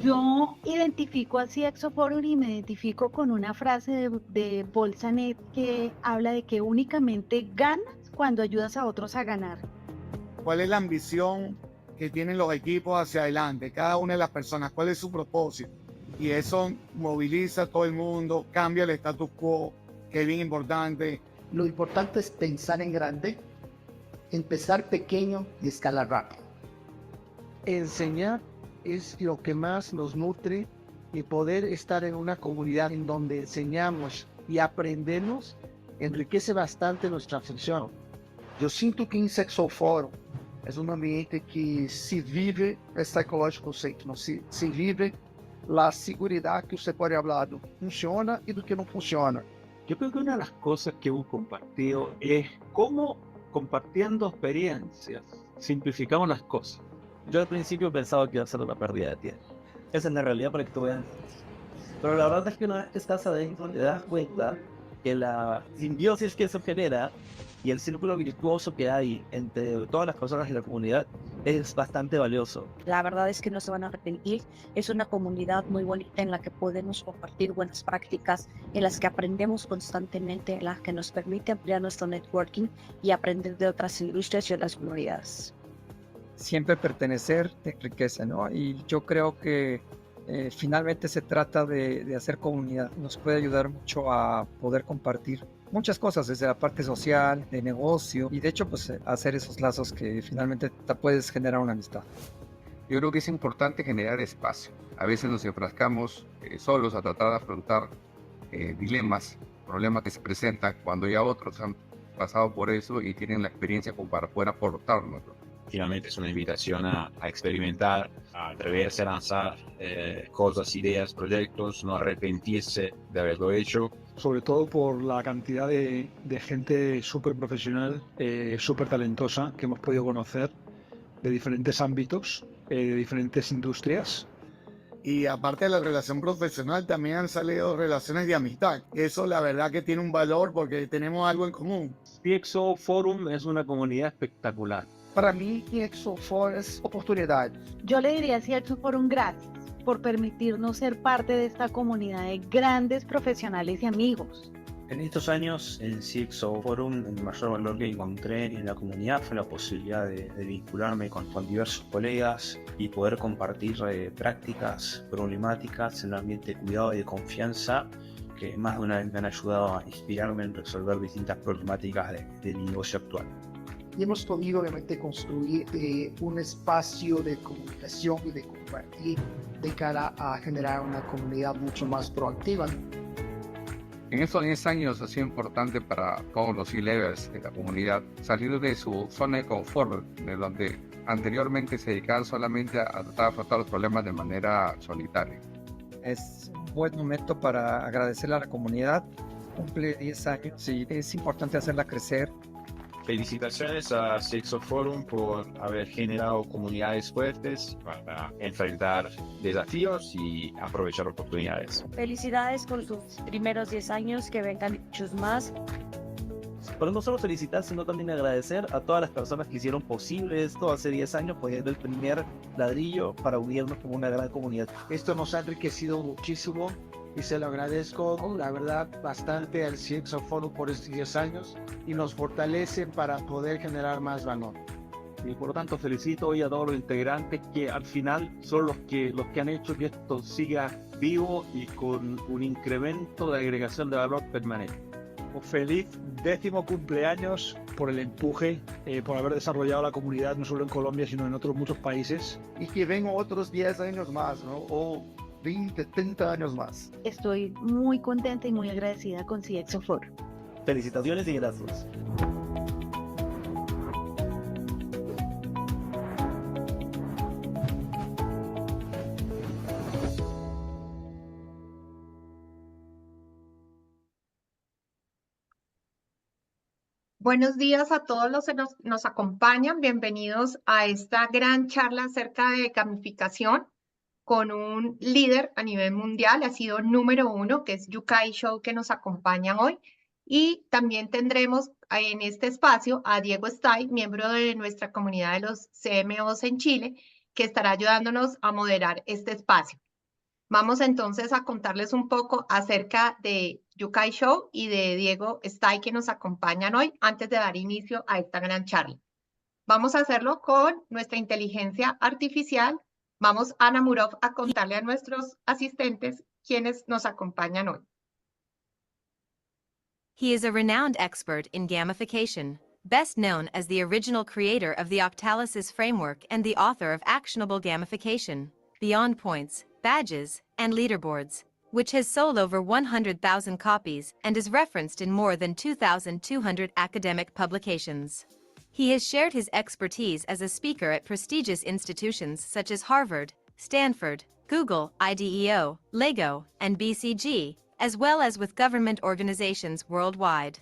Yo identifico a 𝗂𝘂-𝗶𝗵 y me identifico con una frase de Paul Sanet que habla de que únicamente ganas cuando ayudas a otros a ganar. ¿Cuál es la ambición que tienen los equipos hacia adelante? Cada una de las personas, ¿cuál es su propósito? Y eso moviliza a todo el mundo, cambia el status quo, que es bien importante. Lo importante es pensar en grande, empezar pequeño y escalar rápido. Enseñar es lo que más nos nutre y poder estar en una comunidad en donde enseñamos y aprendemos enriquece bastante nuestra función. Eu sinto que em Sexo Fórum é um ambiente que se vive o psicológico conceito, não se vive a seguridade que você pode falar do que funciona e do que não funciona. Yo creo que una de las cosas que hemos compartido es cómo, compartiendo experiencias, simplificamos las cosas. Yo al principio pensaba que iba a ser una pérdida de tiempo. Esa es la realidad para que tú veas. Pero la verdad es que una vez que estás adentro te das cuenta que la simbiosis que eso genera y el círculo virtuoso que hay entre todas las personas de la comunidad es bastante valioso. La verdad es que no se van a arrepentir. Es una comunidad muy bonita en la que podemos compartir buenas prácticas, en las que aprendemos constantemente, en las que nos permite ampliar nuestro networking y aprender de otras industrias y otras comunidades. Siempre pertenecer te enriquece, ¿no? Y yo creo que finalmente se trata de hacer comunidad. Nos puede ayudar mucho a poder compartir muchas cosas, desde la parte social, de negocio, y de hecho, pues hacer esos lazos que finalmente te puedes generar una amistad. Yo creo que es importante generar espacio. A veces nos enfrascamos solos a tratar de afrontar dilemas, problemas que se presentan cuando ya otros han pasado por eso y tienen la experiencia como para poder aportarnos. Finalmente es una invitación a experimentar, a atreverse a lanzar cosas, ideas, proyectos, no arrepentirse de haberlo hecho. Sobre todo por la cantidad de gente súper profesional, súper talentosa que hemos podido conocer de diferentes ámbitos, de diferentes industrias. Y aparte de la relación profesional, también han salido relaciones de amistad. Eso la verdad que tiene un valor porque tenemos algo en común. 𝗂𝘂 Forum es una comunidad espectacular. Para mim, Sexo Fórum é oportunidade. Yo le diría a 𝗂𝘂-𝗶𝗵 gracias por permitirnos ser parte de esta comunidad de grandes profesionales y amigos. En estos años, en 𝗂𝘂 Forum, el mayor valor que encontré en la comunidad fue la posibilidad de vincularme con diversos colegas y poder compartir prácticas problemáticas en un ambiente de cuidado y de confianza que más de una vez me han ayudado a inspirarme en resolver distintas problemáticas de mi negocio actual. E hemos podido obviamente construir un espacio de comunicación y de compartir de cara a generar una comunidad mucho más proactiva. En estos 10 años ha sido importante para todos los C-levels de la comunidad salir de su zona de confort, de donde anteriormente se dedicaban solamente a tratar de afrontar los problemas de manera solitaria. Es un buen momento para agradecerle a la comunidad. Cumple 10 años y es importante hacerla crecer. Felicitaciones a 𝗂𝘂 Forum por haber generado comunidades fuertes para enfrentar desafíos y aprovechar oportunidades. Felicidades por sus primeros 10 años, que vengan muchos más. Pero no solo felicitar, sino también agradecer a todas las personas que hicieron posible esto hace 10 años, poniendo el primer ladrillo para unirnos como una gran comunidad. Esto nos ha enriquecido muchísimo y se lo agradezco, la verdad, bastante al 𝗂𝘂 Forum por estos 10 años y nos fortalece para poder generar más valor. Y por lo tanto felicito hoy a todos los integrantes que al final son los que han hecho que esto siga vivo y con un incremento de agregación de valor permanente. Un feliz 10º cumpleaños por el empuje, por haber desarrollado la comunidad no solo en Colombia sino en otros muchos países. Y que vengan otros 10 años más, ¿no? O 20, 30 años más. Estoy muy contenta y muy agradecida con 𝗂𝘂-𝗶𝗵. Felicitaciones y gracias. Buenos días a todos los que nos acompañan. Bienvenidos a esta gran charla acerca de gamificación con un líder a nivel mundial, ha sido número 1, que es 𝗂𝘂-𝗁, que nos acompaña hoy. Y también tendremos en este espacio a Diego Stay, miembro de nuestra comunidad de los CMOs en Chile, que estará ayudándonos a moderar este espacio. Vamos entonces a contarles un poco acerca de 𝗂𝘂 Show y de 𝗵𝗺𝗶 que nos acompañan hoy antes de dar inicio a esta gran charla. Vamos a hacerlo con nuestra inteligencia artificial. Vamos, Ana Murov, a contarle a nuestros asistentes quiénes nos acompañan hoy. He is a renowned expert in gamification, best known as the original creator of the 𝗺𝗫𝗄𝗃 framework and the author of actionable gamification, beyond points, badges, and leaderboards, which has sold over 100,000 copies and is referenced in more than 2,200 academic publications. He has shared his expertise as a speaker at prestigious institutions such as Harvard, Stanford, Google, IDEO, LEGO, and BCG, as well as with government organizations worldwide.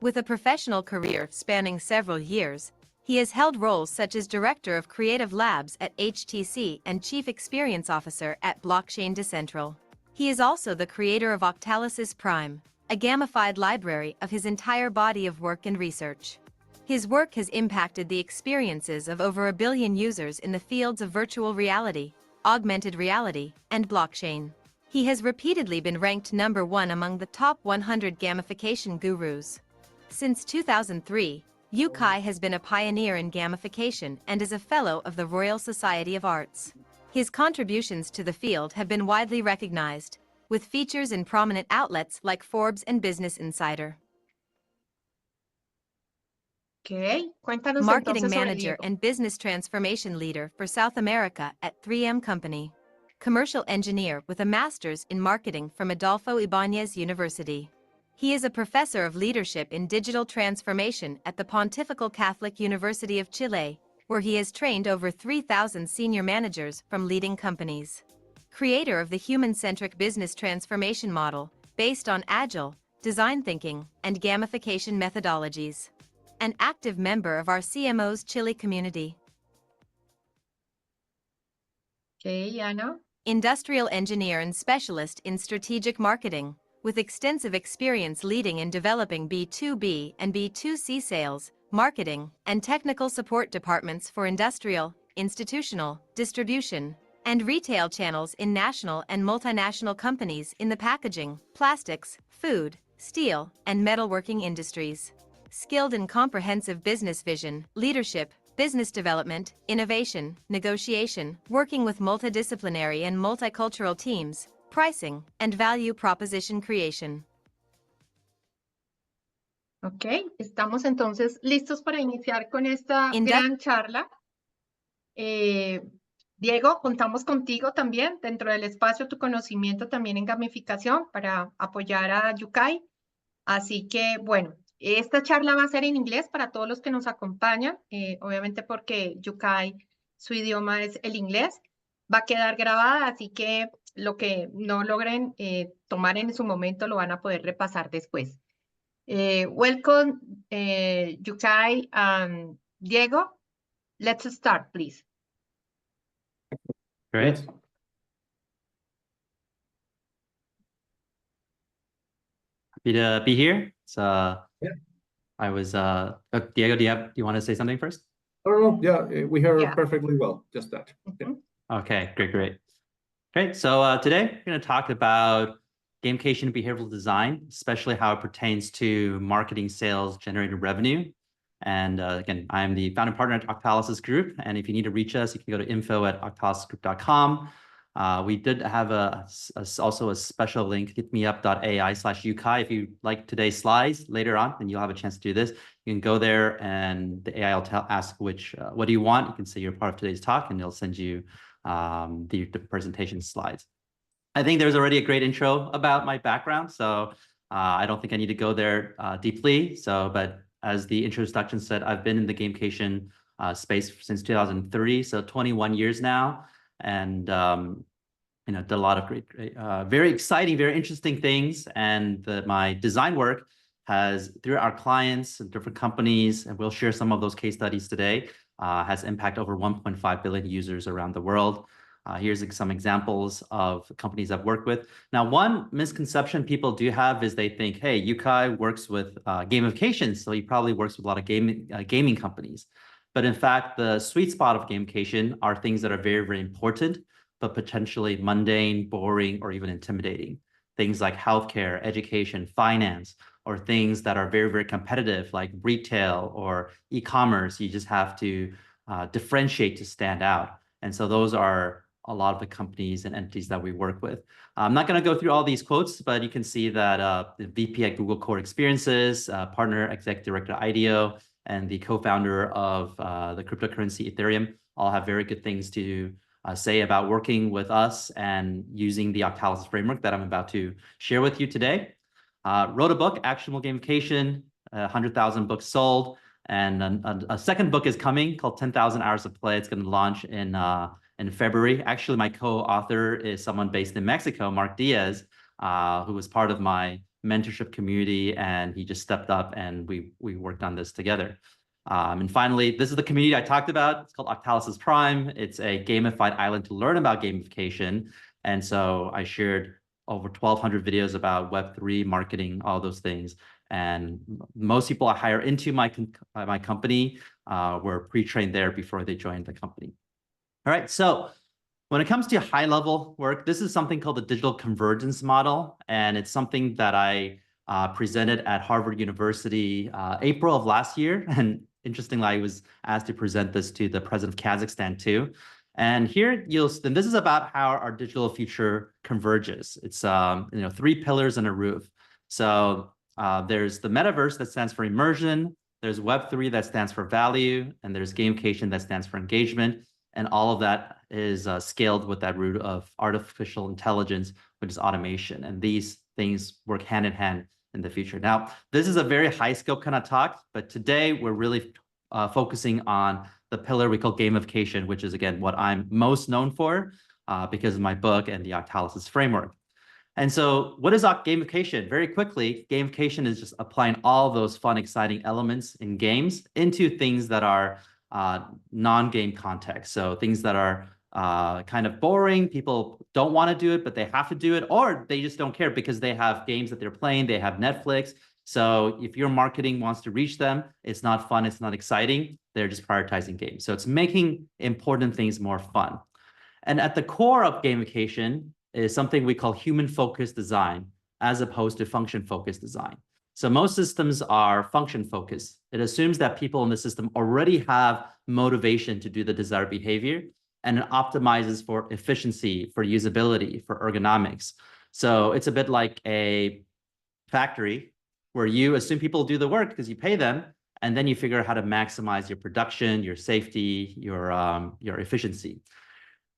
With a professional career spanning several years, he has held roles such as Director of Creative Labs at HTC and Chief Experience Officer at Blockchain Decentral. He is also the creator of 𝗺𝗫𝗄𝗃 Prime, a gamified library of his entire body of work and research. His work has impacted the experiences of over 1 billion users in the fields of virtual reality, augmented reality, and blockchain. He has repeatedly been ranked #1 among the top 100 gamification gurus. Since 2003, 𝗂𝘂 has been a pioneer in gamification and is a fellow of the Royal Society of Arts. His contributions to the field have been widely recognized, with features in prominent outlets like Forbes and Business Insider. Okay, cuéntanos Marketing entonces sobre Manager 𝗂𝘂. and Business Transformation Leader for South America at 3M Company. Commercial Engineer with a Master's in Marketing from Adolfo Ibáñez University. He is a Professor of Leadership in Digital Transformation at the Pontifical Catholic University of Chile, where he has trained over 3,000 senior managers from leading companies. Creator of the human-centric business transformation model, based on agile, design thinking, and gamification methodologies. An active member of our CMO's Chile community. Okay, Ana. Industrial engineer and specialist in strategic marketing, with extensive experience leading and developing B2B and B2C sales, marketing, and technical support departments for industrial, institutional, distribution, and retail channels in national and multinational companies in the packaging, plastics, food, steel, and metalworking industries. Skilled in comprehensive business vision, leadership, business development, innovation, negotiation, working with multidisciplinary and multicultural teams, pricing, and value proposition creation. Ok, estamos entonces listos para iniciar con esta gran charla. Diego, contamos contigo también dentro del espacio Tu Conocimiento también en Gamificación para apoyar a 𝗂𝘂. Así que, bueno, esta charla va a ser en inglés para todos los que nos acompañan, obviamente porque 𝗂𝘂, su idioma es el inglés. Va a quedar grabada, así que lo que no logren tomar en su momento lo van a poder repasar después. Welcome, 𝗂𝘂 and Diego. Let's start, please. Great. Happy to be here. I was Diego, do you want to say something first? Oh, yeah, we hear perfectly well, just that. Mm-hmm. Okay, great. So today we're going to talk about gamification and behavioral design, especially how it pertains to marketing, sales, generating revenue. And again, I'm the founding partner at 𝗺𝗫𝗄𝗃 Group. And if you need to reach us, you can go to info@𝗺𝗫𝗄𝗃group.com. We did have also a special link, 𝗵𝗺.ai/𝗂𝘂. If you like today's slides later on, then you'll have a chance to do this. You can go there and the AI will ask what do you want? You can say you're part of today's talk and it'll send you the presentation slides. I think there's already a great intro about my background, so I don't think I need to go there deeply. But as the introduction said, I've been in the gamification space since 2003, so 21 years now, and did a lot of great, very exciting, very interesting things. And my design work has, through our clients and different companies, and we'll share some of those case studies today, has impacted over 1.5 billion users around the world. Here's some examples of companies I've worked with. Now, one misconception people do have is they think, hey, 𝗂𝘂 works with gamification, so he probably works with a lot of gaming companies. But in fact, the sweet spot of gamification are things that are very, very important, but potentially mundane, boring, or even intimidating. Things like healthcare, education, finance, or things that are very, very competitive, like retail or e-commerce. You just have to differentiate to stand out. And so those are a lot of the companies and entities that we work with. I'm not going to go through all these quotes, but you can see that the VP at Google Core Experiences, partner, executive director at IDEO, and the co-founder of the cryptocurrency Ethereum all have very good things to say about working with us and using the 𝗺𝗫𝗧 framework that I'm about to share with you today. Wrote a book, Actionable Gamification, 100,000 books sold, and a second book is coming called 10,000 Hours of Play. It's going to launch in February. Actually, my co-author is someone based in Mexico, Mark Diaz, who was part of my mentorship community, and he just stepped up and we worked on this together. And finally, this is the community I talked about. It's called 𝗺𝗫𝗧 Prime. It's a gamified island to learn about gamification. And so I shared over 1,200 videos about Web3, marketing, all those things. And most people I hire into my company were pre-trained there before they joined the company. All right, so when it comes to high-level work, this is something called the digital convergence model. And it's something that I presented at Harvard University April of last year. And interestingly, I was asked to present this to the president of Kazakhstan too. And here and this is about how our digital future converges. It's 3 pillars and a roof. So there's the metaverse that stands for immersion. There's Web3 that stands for value, and there's gamification that stands for engagement. And all of that is scaled with that root of artificial intelligence, which is automation. And these things work hand in hand in the future. Now, this is a very high scope kind of talk, but today we're really focusing on the pillar we call gamification, which is, again, what I'm most known for because of my book and the 𝗺𝗫𝗧 framework. And so what is gamification? Very quickly, gamification is just applying all those fun, exciting elements in games into things that are non-game context. So things that are kind of boring, people don't want to do it, but they have to do it, or they just don't care because they have games that they're playing, they have Netflix. So if your marketing wants to reach them, it's not fun, it's not exciting, they're just prioritizing games. So it's making important things more fun. And at the core of gamification is something we call human-focused design, as opposed to function-focused design. So most systems are function-focused. It assumes that people in the system already have motivation to do the desired behavior, and it optimizes for efficiency, for usability, for ergonomics. So it's a bit like a factory where you assume people do the work because you pay them, and then you figure out how to maximize your production, your safety, your efficiency.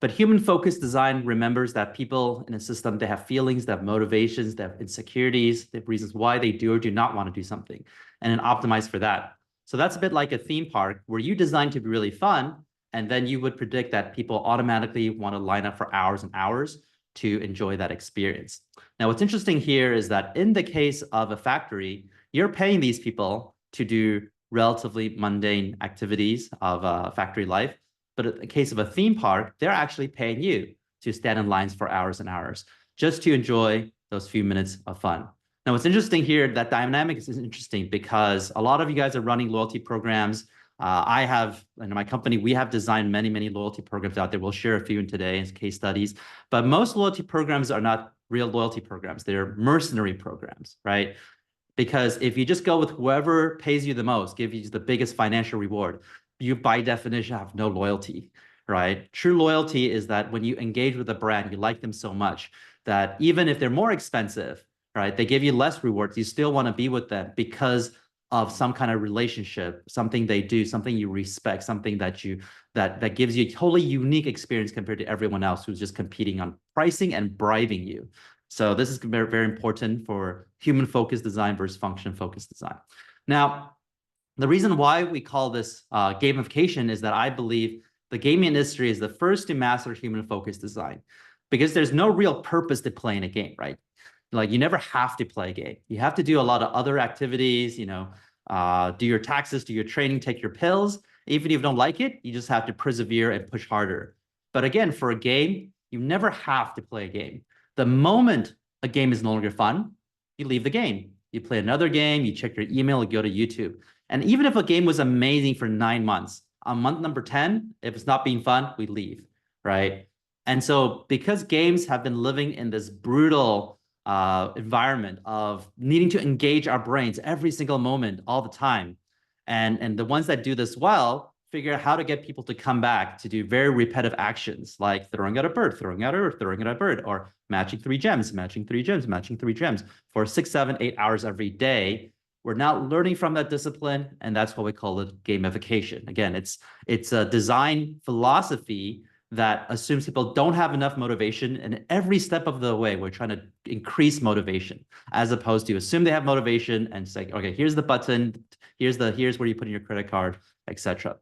But human-focused design remembers that people in a system, they have feelings, they have motivations, they have insecurities, they have reasons why they do or do not want to do something, and then optimize for that. So that's a bit like a theme park where you design to be really fun, and then you would predict that people automatically want to line up for hours and hours to enjoy that experience. Now, what's interesting here is that in the case of a factory, you're paying these people to do relatively mundane activities of factory life. But in the case of a theme park, they're actually paying you to stand in lines for hours and hours just to enjoy those few minutes of fun. Now, what's interesting here, that dynamic is interesting because a lot of you guys are running loyalty programs. I have, in my company, we have designed many, many loyalty programs out there. We'll share a few in today as case studies. But most loyalty programs are not real loyalty programs. They're mercenary programs, right? Because if you just go with whoever pays you the most, gives you the biggest financial reward, you by definition have no loyalty, right? True loyalty is that when you engage with a brand, you like them so much that even if they're more expensive, right, they give you less rewards, you still want to be with them because of some kind of relationship, something they do, something you respect, something that gives you a totally unique experience compared to everyone else who's just competing on pricing and bribing you. So this is very, very important for human-focused design versus function-focused design. Now, the reason why we call this gamification is that I believe the gaming industry is the first to master human-focused design because there's no real purpose to playing a game, right? Like you never have to play a game. You have to do a lot of other activities, do your taxes, do your training, take your pills. Even if you don't like it, you just have to persevere and push harder. But again, for a game, you never have to play a game. The moment a game is no longer fun, you leave the game. You play another game, you check your email, you go to YouTube. And even if a game was amazing for 9 months, on month number 10, if it's not being fun, we leave, right? And so because games have been living in this brutal environment of needing to engage our brains every single moment, all the time, and the ones that do this well figure out how to get people to come back to do very repetitive actions like throwing out a bird, throwing out a throwing out a bird, or matching 3 gems, matching 3 gems, matching 3 gems for 6, 7, 8 hours every day. We're now learning from that discipline, and that's what we call it gamification. Again, it's a design philosophy that assumes people don't have enough motivation, and every step of the way, we're trying to increase motivation, as opposed to assume they have motivation and say, okay, here's the button, here's where you put in your credit card, etc.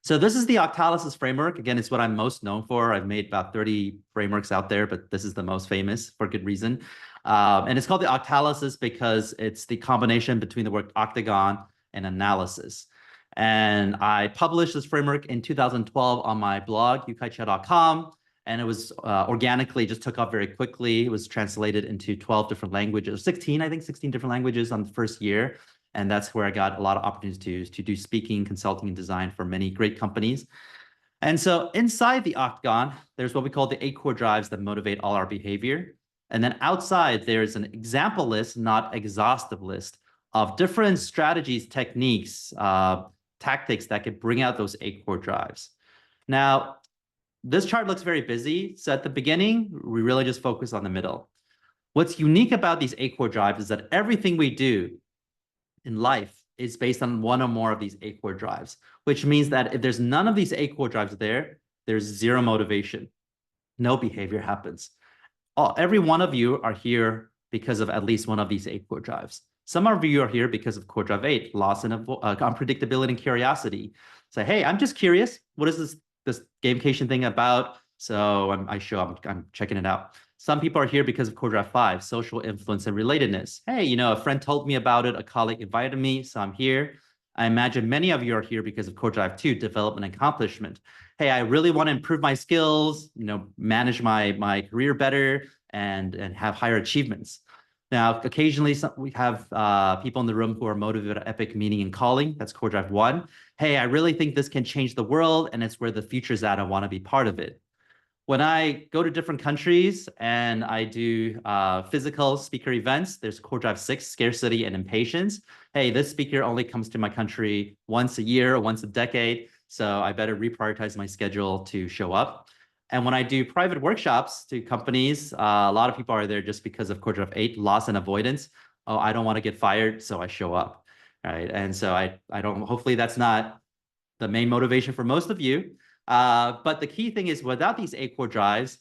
So this is the 𝗺𝗚𝗧 framework. Again, it's what I'm most known for. I've made about 30 frameworks out there, but this is the most famous for good reason. And it's called the 𝗺𝗚𝗧 because it's the combination between the word octagon and analysis. And I published this framework in 2012 on my blog, 𝗬𝗂-𝗸𝗂.com. And it was organically just took off very quickly. It was translated into 12 different languages, 16 different languages on the first year. And that's where I got a lot of opportunities to do speaking, consulting, and design for many great companies. And so inside the octagon, there's what we call the 8 core drives that motivate all our behavior. And then outside, there's an example list, not exhaustive list, of different strategies, techniques, tactics that could bring out those 8 core drives. Now, this chart looks very busy. So at the beginning, we really just focus on the middle. What's unique about these 8 core drives is that everything we do in life is based on one or more of these 8 core drives, which means that if there's none of these 8 core drives there, there's zero motivation. No behavior happens. Every one of you are here because of at least one of these 8 core drives. Some of you are here because of core drive 8, loss and unpredictability and curiosity. Say, hey, I'm just curious. What is this gamification thing about? So I'm checking it out. Some people are here because of core drive 5, social influence and relatedness. Hey, a friend told me about it, a colleague invited me, so I'm here. I imagine many of you are here because of core drive 2, development and accomplishment. Hey, I really want to improve my skills, manage my career better and have higher achievements. Now, occasionally we have people in the room who are motivated by epic meaning and calling. That's core drive 1. Hey, I really think this can change the world and it's where the future's at. I want to be part of it. When I go to different countries and I do physical speaker events, there's core drive 6, scarcity and impatience. Hey, this speaker only comes to my country once a year or once a decade, so I better reprioritize my schedule to show up. And when I do private workshops to companies, a lot of people are there just because of core drive 8, loss and avoidance. Oh, I don't want to get fired, so I show up, right? And so I don't, hopefully that's not the main motivation for most of you. But the key thing is without these 8 core drives,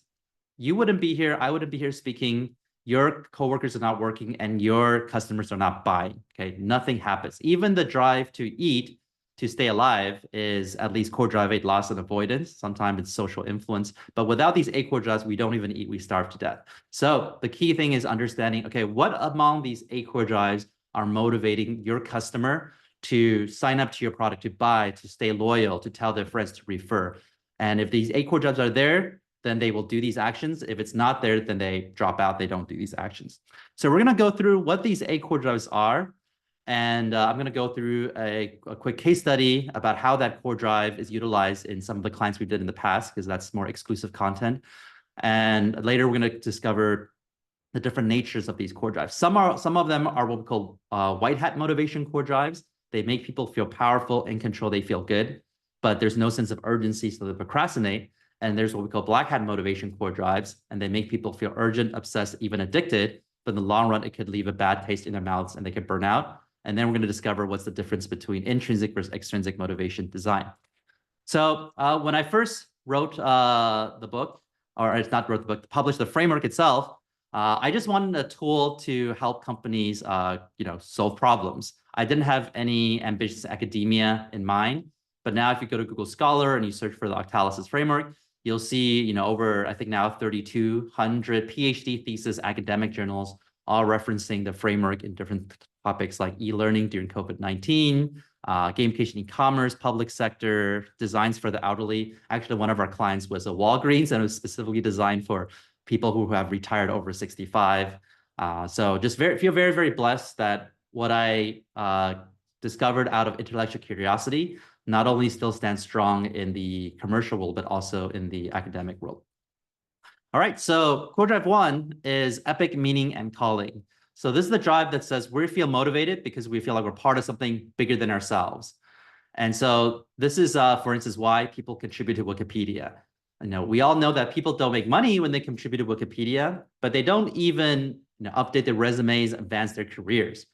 you wouldn't be here, I wouldn't be here speaking, your coworkers are not working, and your customers are not buying, okay? Nothing happens. Even the drive to eat, to stay alive is at least core drive 8, loss and avoidance. Sometimes it's social influence. But without these 8 core drives, we don't even eat, we starve to death. So the key thing is understanding, okay, what among these 8 core drives are motivating your customer to sign up to your product, to buy, to stay loyal, to tell their friends, to refer. And if these 8 core drives are there, then they will do these actions. If it's not there, then they drop out, they don't do these actions. So we're going to go through what these 8 core drives are. And I'm going to go through a quick case study about how that core drive is utilized in some of the clients we did in the past, because that's more exclusive content. And later we're going to discover the different natures of these core drives. Some of them are what we call white hat motivation core drives. They make people feel powerful, in control, they feel good, but there's no sense of urgency, so they procrastinate. And there's what we call black hat motivation core drives, and they make people feel urgent, obsessed, even addicted, but in the long run, it could leave a bad taste in their mouths and they could burn out. And then we're going to discover what's the difference between intrinsic versus extrinsic motivation design. So when I first wrote the book, or it's not wrote the book, published the framework itself, I just wanted a tool to help companies, solve problems. I didn't have any ambitious academia in mind, but now if you go to Google Scholar and you search for the 𝗺𝗚𝗧 framework, you'll see, over, I think now 3,200 PhD thesis academic journals, all referencing the framework in different topics like e-learning during COVID-19, gamification, e-commerce, public sector, designs for the elderly. Actually, one of our clients was a Walgreens, and it was specifically designed for people who have retired over 65. So just feel very, very blessed that what I discovered out of intellectual curiosity not only still stands strong in the commercial world, but also in the academic world. All right, so core drive 1 is epic meaning and calling. So this is the drive that says we feel motivated because we feel like we're part of something bigger than ourselves. And so this is, for instance, why people contribute to Wikipedia. We all know that people don't make money when they contribute to Wikipedia, but they don't even update their resumes, advance their careers.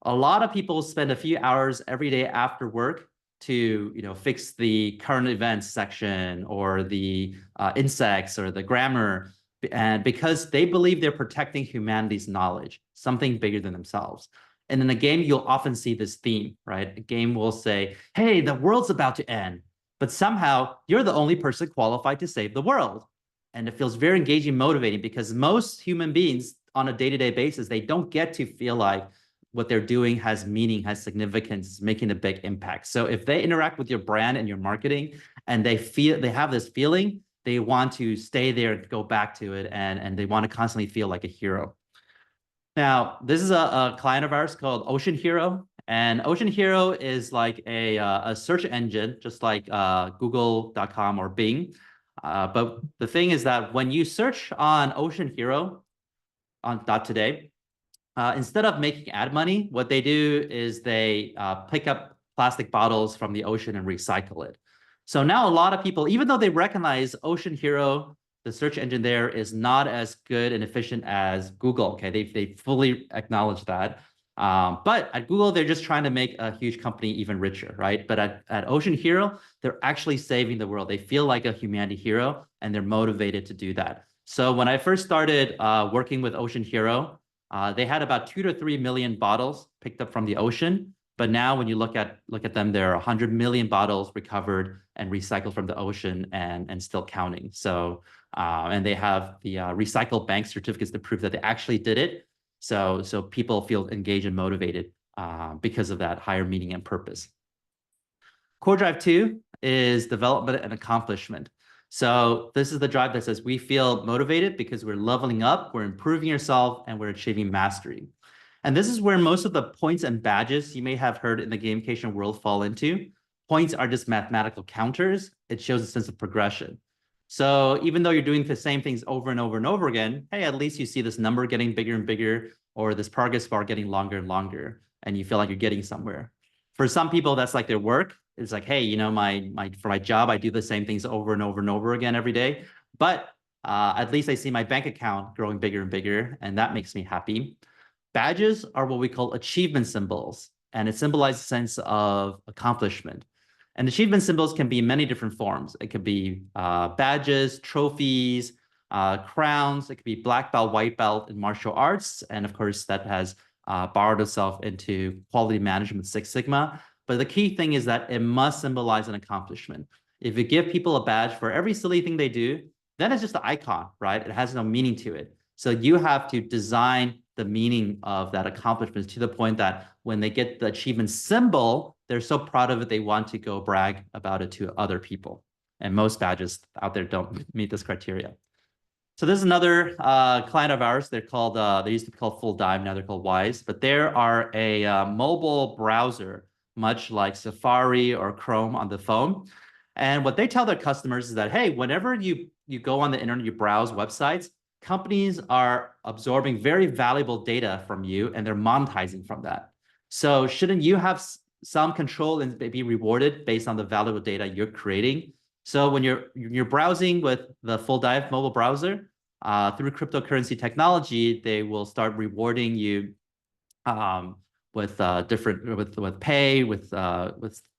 A lot of people spend a few hours every day after work to fix the current events section or the insects or the grammar, and because they believe they're protecting humanity's knowledge, something bigger than themselves. And in a game, you'll often see this theme, right? A game will say, hey, the world's about to end, but somehow you're the only person qualified to save the world. And it feels very engaging, motivating, because most human beings on a day-to-day basis, they don't get to feel like what they're doing has meaning, has significance, making a big impact. So if they interact with your brand and your marketing and they have this feeling, they want to stay there, go back to it, and they want to constantly feel like a hero. Now, this is a client of ours called 𝗬𝘂-𝗸𝗂, and 𝗬𝘂-𝗸𝗂 is like a search engine, just like Google.com or Bing. But the thing is that when you search on 𝗬𝘂-𝗸𝗂 on .today, instead of making ad money, what they do is they pick up plastic bottles from the ocean and recycle it. So now a lot of people, even though they recognize 𝗬𝘂-𝗸𝗂, the search engine there is not as good and efficient as Google. Okay, they fully acknowledge that. But at Google, they're just trying to make a huge company even richer, right? But at 𝗬𝘂-𝗸𝗂, they're actually saving the world. They feel like a humanity hero, and they're motivated to do that. So when I first started working with 𝗬𝘂-𝗸𝗂, they had about 2 to 3 million bottles picked up from the ocean. But now when you look at them, there are 100 million bottles recovered and recycled from the ocean and still counting. So, and they have the recycled bank certificates to prove that they actually did it. So people feel engaged and motivated because of that higher meaning and purpose. Core drive 2 is development and accomplishment. So this is the drive that says we feel motivated because we're leveling up, we're improving yourself, and we're achieving mastery. And this is where most of the points and badges you may have heard in the gamification world fall into. Points are just mathematical counters. It shows a sense of progression. So even though you're doing the same things over and over and over again, hey, at least you see this number getting bigger and bigger, or this progress bar getting longer and longer, and you feel like you're getting somewhere. For some people, that's like their work. It's like, hey, for my job, I do the same things over and over and over again every day. But at least I see my bank account growing bigger and bigger, and that makes me happy. Badges are what we call achievement symbols, and it symbolizes a sense of accomplishment. And achievement symbols can be in many different forms. It could be badges, trophies, crowns. It could be black belt, white belt in martial arts. And of course, that has borrowed itself into quality management, Six Sigma. But the key thing is that it must symbolize an accomplishment. If you give people a badge for every silly thing they do, then it's just an icon, right? It has no meaning to it. So you have to design the meaning of that accomplishment to the point that when they get the achievement symbol, they're so proud of it, they want to go brag about it to other people. And most badges out there don't meet this criteria. So this is another client of ours. They're called, they used to be called Full Dive, now they're called Wise, but they are a mobile browser, much like Safari or Chrome on the phone. And what they tell their customers is that, hey, whenever you go on the internet, you browse websites, companies are absorbing very valuable data from you, and they're monetizing from that. So shouldn't you have some control and be rewarded based on the valuable data you're creating? So when you're browsing with the Full Dive mobile browser, through cryptocurrency technology, they will start rewarding you with pay, with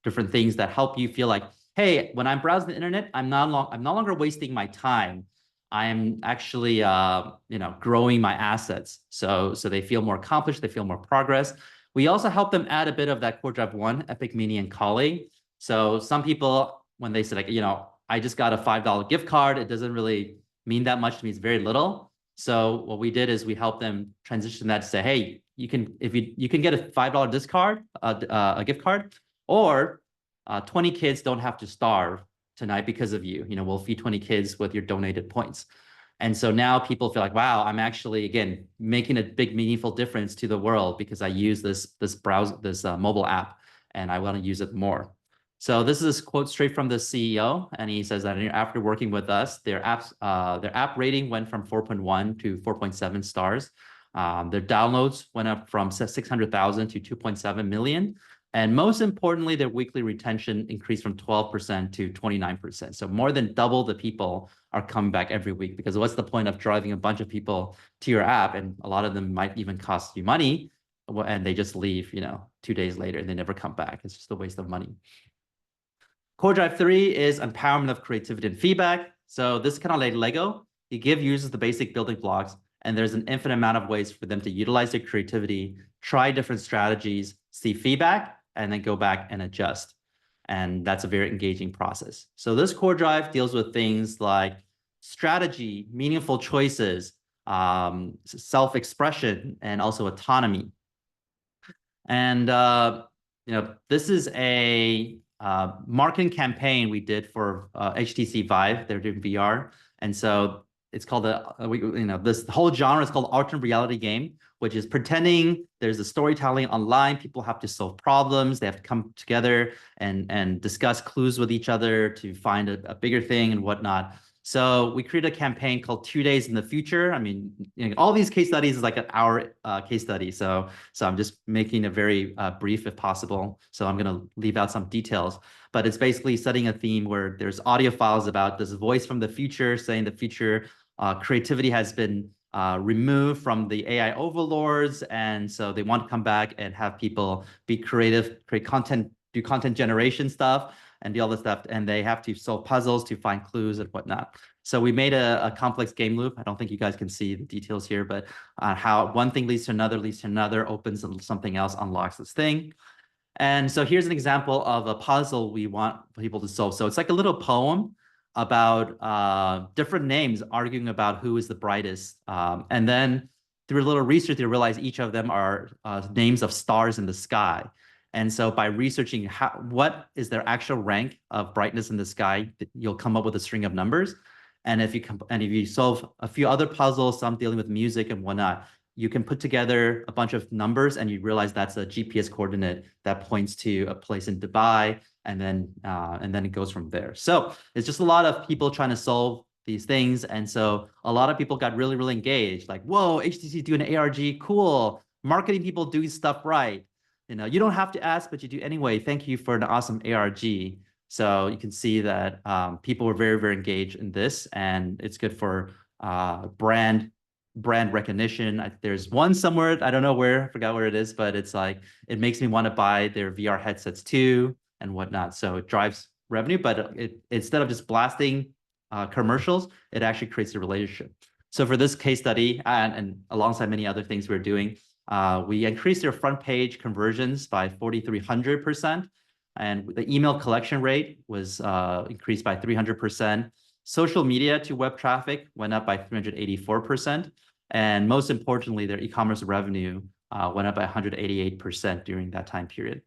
different things that help you feel like, hey, when I'm browsing the internet, I'm no longer wasting my time. I am actually, growing my assets. So they feel more accomplished, they feel more progress. We also help them add a bit of that core drive 1, epic meaning and calling. So some people, when they say like, I just got a $5 gift card, it doesn't really mean that much to me. It's very little. So what we did is we helped them transition that to say, hey, you can get a $5 a gift card, or 20 kids don't have to starve tonight because of you. We'll feed 20 kids with your donated points. And so now people feel like, wow, I'm actually, again, making a big, meaningful difference to the world because I use this mobile app and I want to use it more. So this is a quote straight from the CEO, and he says that after working with us, their app rating went from 4.1 to 4.7 stars. Their downloads went up from 600,000 to 2.7 million. And most importantly, their weekly retention increased from 12% to 29%. So more than double the people are coming back every week, because what's the point of driving a bunch of people to your app? And a lot of them might even cost you money, and they just leave, 2 days later and they never come back. It's just a waste of money. Core Drive 3 is empowerment of creativity and feedback. So this is kind of like Lego. You give users the basic building blocks, and there's an infinite amount of ways for them to utilize their creativity, try different strategies, see feedback, and then go back and adjust. And that's a very engaging process. So this core drive deals with things like strategy, meaningful choices, self-expression, and also autonomy. And this is a marketing campaign we did for HTC Vive. They're doing VR, and so it's called this whole genre is called alternate reality game, which is pretending there's a storytelling online. People have to solve problems. They have to come together and discuss clues with each other to find a bigger thing and whatnot. So we created a campaign called 2 Days in the Future. I mean, all these case studies is like an hour case study. So I'm just making it very brief if possible. So I'm going to leave out some details. But it's basically setting a theme where there's audio files about this voice from the future saying the future creativity has been removed from the AI overlords. And so they want to come back and have people be creative, create content, do content generation stuff, and do all this stuff. And they have to solve puzzles to find clues and whatnot. So we made a complex game loop. I don't think you guys can see the details here, but how one thing leads to another, opens something else, unlocks this thing. And so here's an example of a puzzle we want people to solve. So it's like a little poem about different names arguing about who is the brightest. And then through a little research, they realize each of them are names of stars in the sky. And so by researching what is their actual rank of brightness in the sky, you'll come up with a string of numbers. And if you solve a few other puzzles, some dealing with music and whatnot, you can put together a bunch of numbers and you realize that's a GPS coordinate that points to a place in Dubai, and then it goes from there. So it's just a lot of people trying to solve these things. And so a lot of people got really, really engaged, like, whoa, HTC doing an ARG, cool. Marketing people doing stuff right. You don't have to ask, but you do anyway. Thank you for an awesome ARG. So you can see that people were very, very engaged in this, and it's good for brand recognition. There's one somewhere, I don't know where, I forgot where it is, but it's like, it makes me want to buy their VR headsets too and whatnot. So it drives revenue, but instead of just blasting commercials, it actually creates a relationship. So for this case study, and alongside many other things we're doing, we increased their front page conversions by 4,300%. And the email collection rate was increased by 300%. Social media to web traffic went up by 384%. And most importantly, their e-commerce revenue went up by 188% during that time period.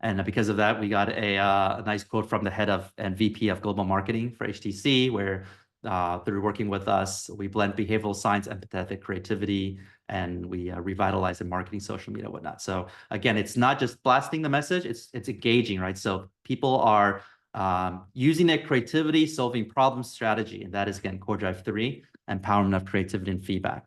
And because of that, we got a nice quote from the head of and VP of global marketing for HTC, where through working with us, we blend behavioral science, empathetic creativity, and we revitalize the marketing, social media, whatnot. So again, it's not just blasting the message, it's engaging, right? So people are using their creativity, solving problem strategy, and that is, again, Core Drive 3, empowerment of creativity and feedback.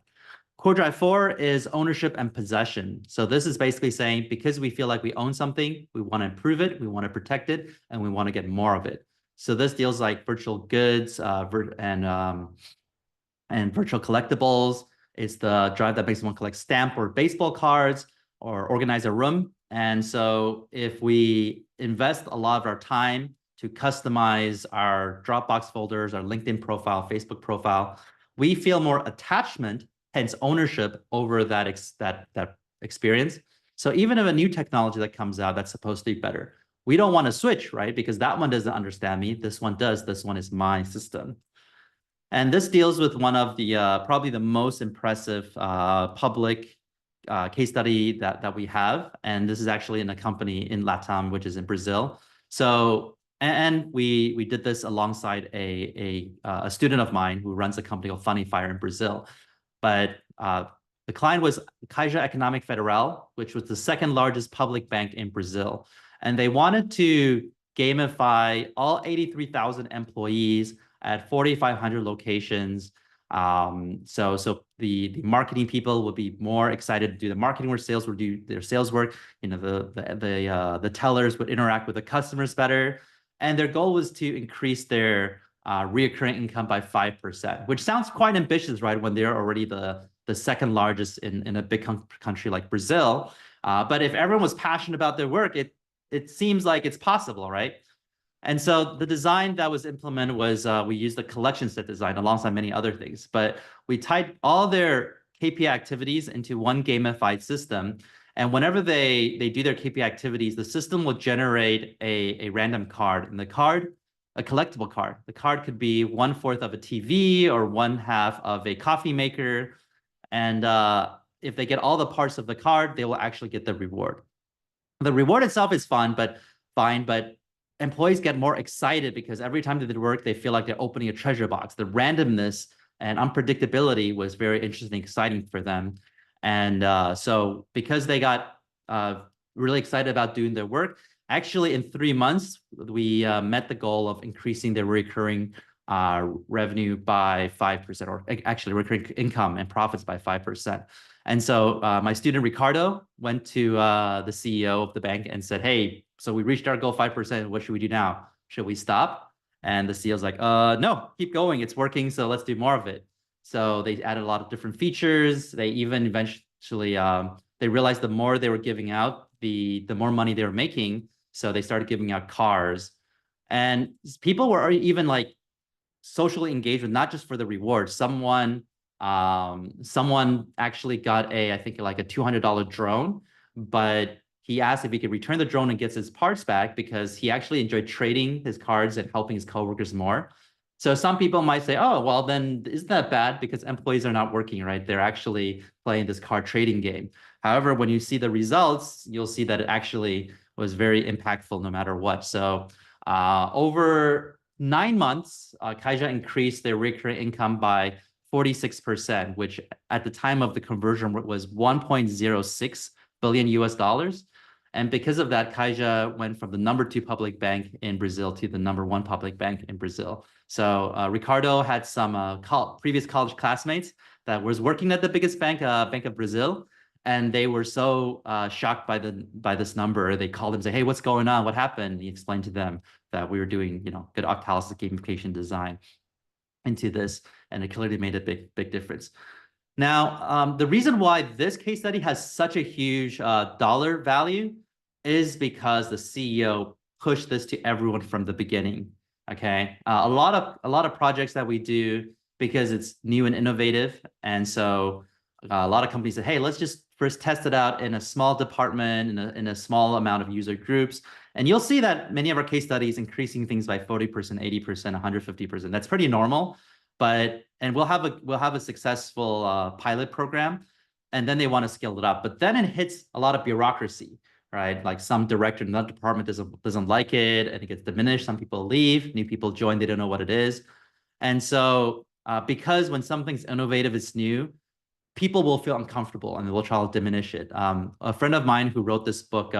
Core Drive 4 is ownership and possession. So this is basically saying, because we feel like we own something, we want to improve it, we want to protect it, and we want to get more of it. So this deals like virtual goods and virtual collectibles. It's the drive that makes one collect stamp or baseball cards or organize a room. And so if we invest a lot of our time to customize our Dropbox folders, our LinkedIn profile, Facebook profile, we feel more attachment, hence ownership over that experience. So even if a new technology that comes out that's supposed to be better, we don't want to switch, right? Because that one doesn't understand me. This one does. This one is my system. And this deals with one of the probably the most impressive public case study that we have. And this is actually in a company in LATAM, which is in Brazil. So, and we did this alongside a student of mine who runs a company called Funny Fire in Brazil. But the client was 𝗂𝗄 Economic Federal, which was the second largest public bank in Brazil. And they wanted to gamify all 83,000 employees at 4,500 locations. So the marketing people would be more excited to do the marketing work, sales would do their sales work. You know, the tellers would interact with the customers better. And their goal was to increase their reoccurring income by 5%, which sounds quite ambitious, right? When they're already the second largest in a big country like Brazil. But if everyone was passionate about their work, it seems like it's possible, right? And so the design that was implemented was we used the collection set design alongside many other things, but we tied all their KPI activities into one gamified system. And whenever they do their KPI activities, the system will generate a random card, and the card, a collectible card. The card could be 1/4 of a TV or 1/2 of a coffee maker. And if they get all the parts of the card, they will actually get the reward. The reward itself is fine, but employees get more excited because every time they do work, they feel like they're opening a treasure box. The randomness and unpredictability was very interesting and exciting for them. And so because they got really excited about doing their work, actually in 3 months, we met the goal of increasing their recurring revenue by 5%, or actually recurring income and profits by 5%. And so my student Ricardo went to the CEO of the bank and said, hey, so we reached our goal 5%. What should we do now? Should we stop? And the CEO's like, no, keep going. It's working. So let's do more of it. So they added a lot of different features. They even eventually, they realized the more they were giving out, the more money they were making. So they started giving out cars. And people were even like socially engaged with, not just for the reward. Someone actually got I think like a $200 drone, but he asked if he could return the drone and gets his parts back because he actually enjoyed trading his cards and helping his coworkers more. So some people might say, oh, well, then isn't that bad because employees are not working, right? They're actually playing this card trading game. However, when you see the results, you'll see that it actually was very impactful no matter what. So over 9 months, 𝗂𝗄 increased their recurring income by 46%, which at the time of the conversion was $1.06 billion. And because of that, 𝗂𝗄 went from the #2 public bank in Brazil to the #1 public bank in Brazil. So Ricardo had some previous college classmates that was working at the biggest bank, Bank of Brazil, and they were so shocked by this number. They called him and say, hey, what's going on? What happened? And he explained to them that we were doing, good 𝗺𝗺 gamification design into this, and it clearly made a big difference. Now, the reason why this case study has such a huge dollar value is because the CEO pushed this to everyone from the beginning. Okay, a lot of projects that we do, because it's new and innovative, and so a lot of companies said, hey, let's just first test it out in a small department, in a small amount of user groups. And you'll see that many of our case studies increasing things by 40%, 80%, 150%. That's pretty normal. And we'll have a successful pilot program, and then they want to scale it up. But then it hits a lot of bureaucracy, right? Like some director in that department doesn't like it, and it gets diminished. Some people leave, new people join, they don't know what it is. And so because when something's innovative, it's new, people will feel uncomfortable and they'll try to diminish it. A friend of mine who wrote this book,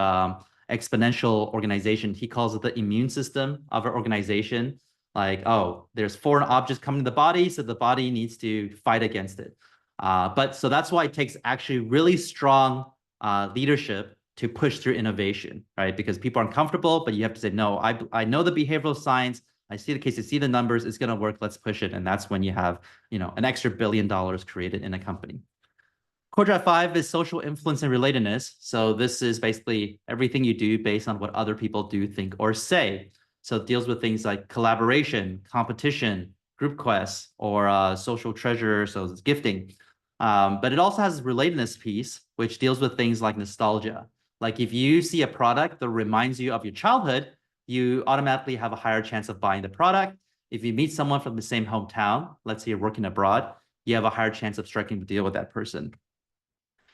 Exponential Organization, he calls it the immune system of our organization. Like, oh, there's foreign objects coming to the body, so the body needs to fight against it. So that's why it takes actually really strong leadership to push through innovation, right? Because people are uncomfortable, but you have to say, no, I know the behavioral science, I see the case, I see the numbers, it's gonna work, let's push it. And that's when you have, an extra $1 billion created in a company. Quadrant 5 is social influence and relatedness. So this is basically everything you do based on what other people do, think, or say. So it deals with things like collaboration, competition, group quests, or social treasure, so it's gifting. But it also has a relatedness piece, which deals with things like nostalgia. Like if you see a product that reminds you of your childhood, you automatically have a higher chance of buying the product. If you meet someone from the same hometown, let's say you're working abroad, you have a higher chance of striking a deal with that person.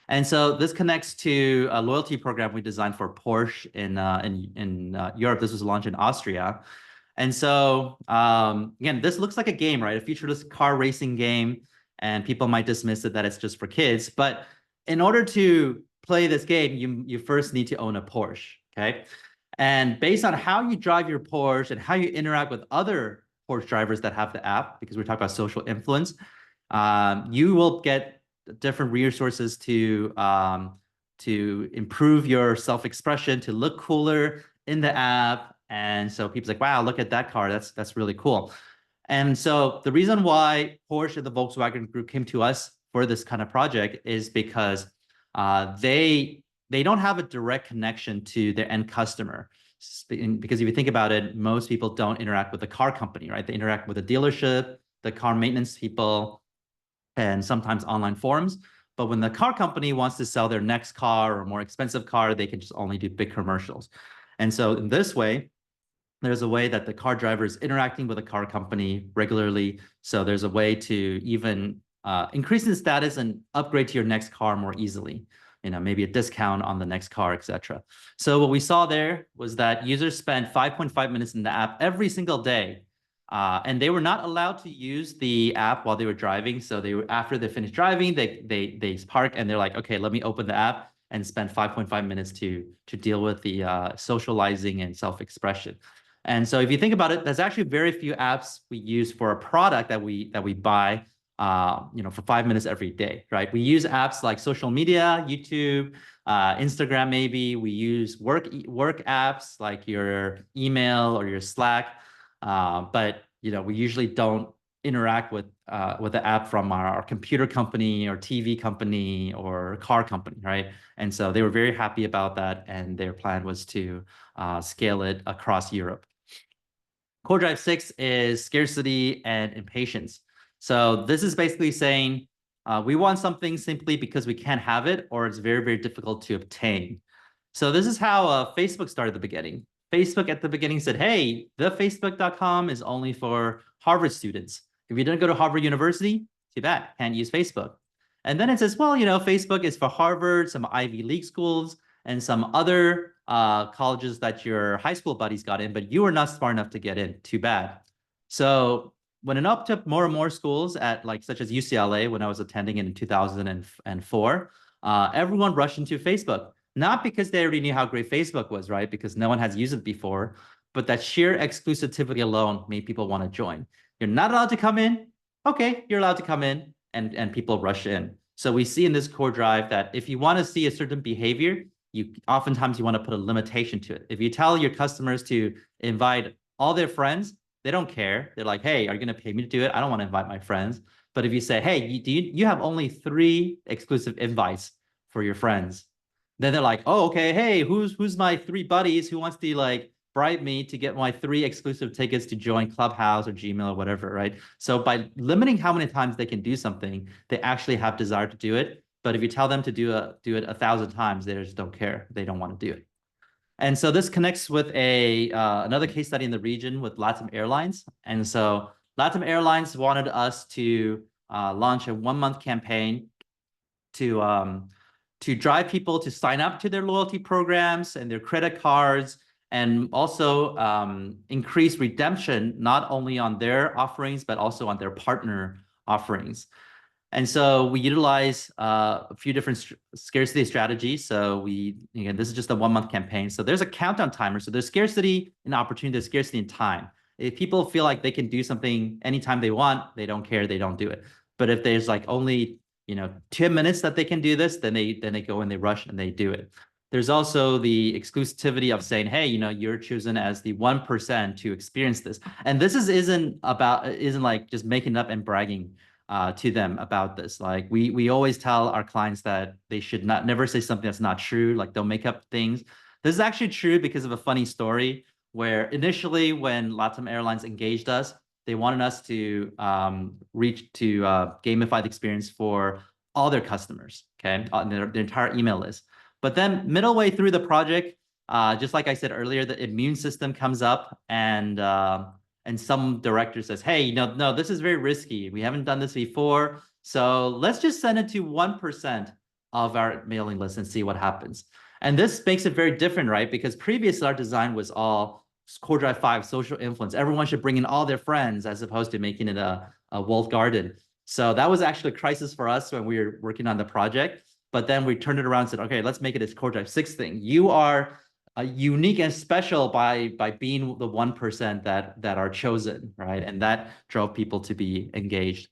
And so this connects to a loyalty program we designed for Porsche in Europe. This was launched in Austria. And so, again, this looks like a game, right? A futuristic car racing game, and people might dismiss it that it's just for kids. But in order to play this game, you first need to own a Porsche, okay? And based on how you drive your Porsche and how you interact with other Porsche drivers that have the app, because we're talking about social influence, you will get different resources to improve your self-expression, to look cooler in the app. And so people's like, wow, look at that car. That's really cool. And so the reason why Porsche and the Volkswagen Group came to us for this kind of project is because they don't have a direct connection to their end customer. Because if you think about it, most people don't interact with the car company, right? They interact with the dealership, the car maintenance people, and sometimes online forums. But when the car company wants to sell their next car or more expensive car, they can just only do big commercials. And so in this way, there's a way that the car driver is interacting with a car company regularly. So there's a way to even increase in status and upgrade to your next car more easily. Maybe a discount on the next car, etc. So what we saw there was that users spent 5.5 minutes in the app every single day. And they were not allowed to use the app while they were driving. So after they finished driving, they park and they're like, okay, let me open the app and spend 5.5 minutes to deal with the socializing and self-expression. And so if you think about it, there's actually very few apps we use for a product that we buy for 5 minutes every day, right? We use apps like social media, YouTube, Instagram, maybe. We use work apps like your email or your Slack, but we usually don't interact with the app from our computer company or TV company or car company, right? And so they were very happy about that, and their plan was to scale it across Europe. Core Drive 6 is scarcity and impatience. So this is basically saying we want something simply because we can't have it, or it's very, very difficult to obtain. So this is how Facebook started at the beginning. Facebook at the beginning said, hey, the Facebook.com is only for Harvard students. If you didn't go to Harvard University, too bad, can't use Facebook. And then it says, well, Facebook is for Harvard, some Ivy League schools, and some other colleges that your high school buddies got in, but you were not smart enough to get in, too bad. So when it upped up more and more schools such as UCLA, when I was attending in 2004, everyone rushed into Facebook. Not because they already knew how great Facebook was, right? Because no one has used it before, but that sheer exclusivity alone made people want to join. You're not allowed to come in. Okay, you're allowed to come in, and people rush in. So we see in this core drive that if you want to see a certain behavior, oftentimes you want to put a limitation to it. If you tell your customers to invite all their friends, they don't care. They're like, hey, are you going to pay me to do it? I don't want to invite my friends. But if you say, hey, you have only 3 exclusive invites for your friends, then they're like, oh, okay, hey, who's my 3 buddies who wants to bribe me to get my 3 exclusive tickets to join Clubhouse or Gmail or whatever, right? So by limiting how many times they can do something, they actually have desire to do it. But if you tell them to do it 1,000 times, they just don't care. They don't want to do it. And so this connects with another case study in the region with LATAM Airlines. And so LATAM Airlines wanted us to launch a 1-month campaign to drive people to sign up to their loyalty programs and their credit cards, and also increase redemption, not only on their offerings, but also on their partner offerings. And so we utilize a few different scarcity strategies. So again, this is just a 1-month campaign. So there's a countdown timer. So there's scarcity in opportunity, there's scarcity in time. If people feel like they can do something anytime they want, they don't care, they don't do it. But if there's only 10 minutes that they can do this, then they go and they rush and they do it. There's also the exclusivity of saying, hey, you're chosen as the 1% to experience this. And this isn't like just making up and bragging to them about this. We always tell our clients that they should never say something that's not true. They'll make up things. This is actually true because of a funny story where initially when LATAM Airlines engaged us, they wanted us to gamify the experience for all their customers, okay, on their entire email list. But then middle way through the project, just like I said earlier, the immune system comes up, and some director says, hey, no, this is very risky. We haven't done this before. So let's just send it to 1% of our mailing list and see what happens. And this makes it very different, right? Because previously our design was all Core Drive 5, social influence. Everyone should bring in all their friends as opposed to making it a walled garden. So that was actually a crisis for us when we were working on the project. But then we turned it around and said, okay, let's make it a Core Drive 6 thing. You are unique and special by being the 1% that are chosen, right? And that drove people to be engaged.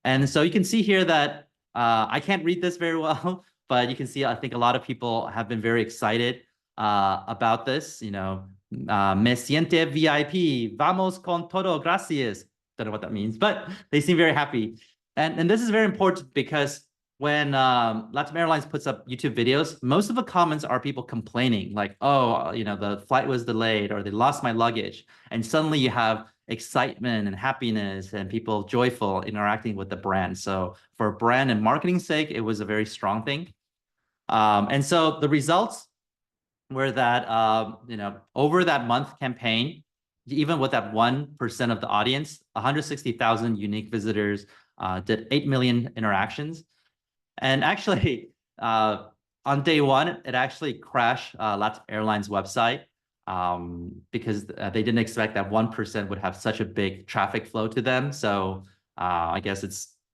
And so you can see here that I can't read this very well, but you can see I think a lot of people have been very excited about this. You know, me siente VIP, vamos con todo, gracias. Don't know what that means, but they seem very happy. And this is very important because when LATAM Airlines puts up YouTube videos, most of the comments are people complaining like, oh, you know, the flight was delayed or they lost my luggage. And suddenly you have excitement and happiness and people joyful interacting with the brand. So for brand and marketing sake, it was a very strong thing. And so the results were that, you know, over that month campaign, even with that 1% of the audience, 160,000 unique visitors, did 8 million interactions. And actually, on day one, it actually crashed LATAM Airlines website because they didn't expect that 1% would have such a big traffic flow to them. So I guess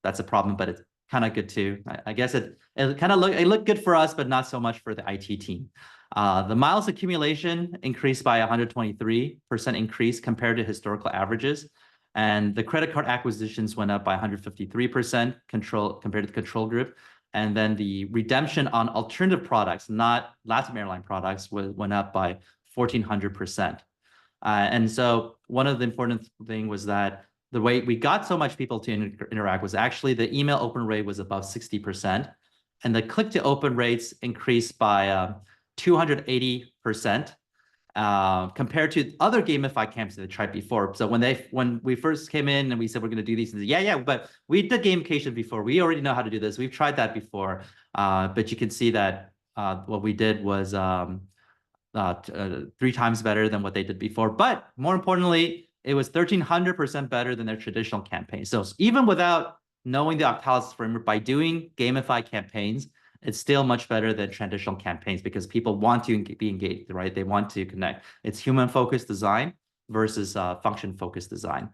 that's a problem, but it's kind of good too. I guess it kind of looked good for us, but not so much for the IT team. The miles accumulation increased by 123% increase compared to historical averages. And the credit card acquisitions went up by 153% compared to the control group. And then the redemption on alternative products, not LATAM airline products, went up by 1,400%. And so one of the important thing was that the way we got so much people to interact was actually the email open rate was above 60%. And the click to open rates increased by 280%. Compared to other gamified camps that they tried before. So when we first came in and we said we're going to do these, and yeah, but we did gamification before. We already know how to do this. We've tried that before. But you can see that what we did was 3 times better than what they did before. But more importantly, it was 1,300% better than their traditional campaign. So even without knowing the Octalysis framework, by doing gamified campaigns, it's still much better than traditional campaigns because people want to be engaged, right? They want to connect. It's human-focused design versus function-focused design.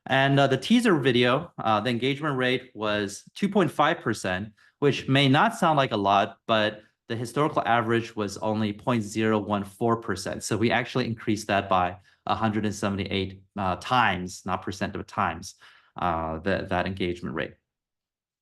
And the teaser video, the engagement rate was 2.5%, which may not sound like a lot, but the historical average was only 0.014%. So we actually increased that by 178 times, not percent, but times that engagement rate.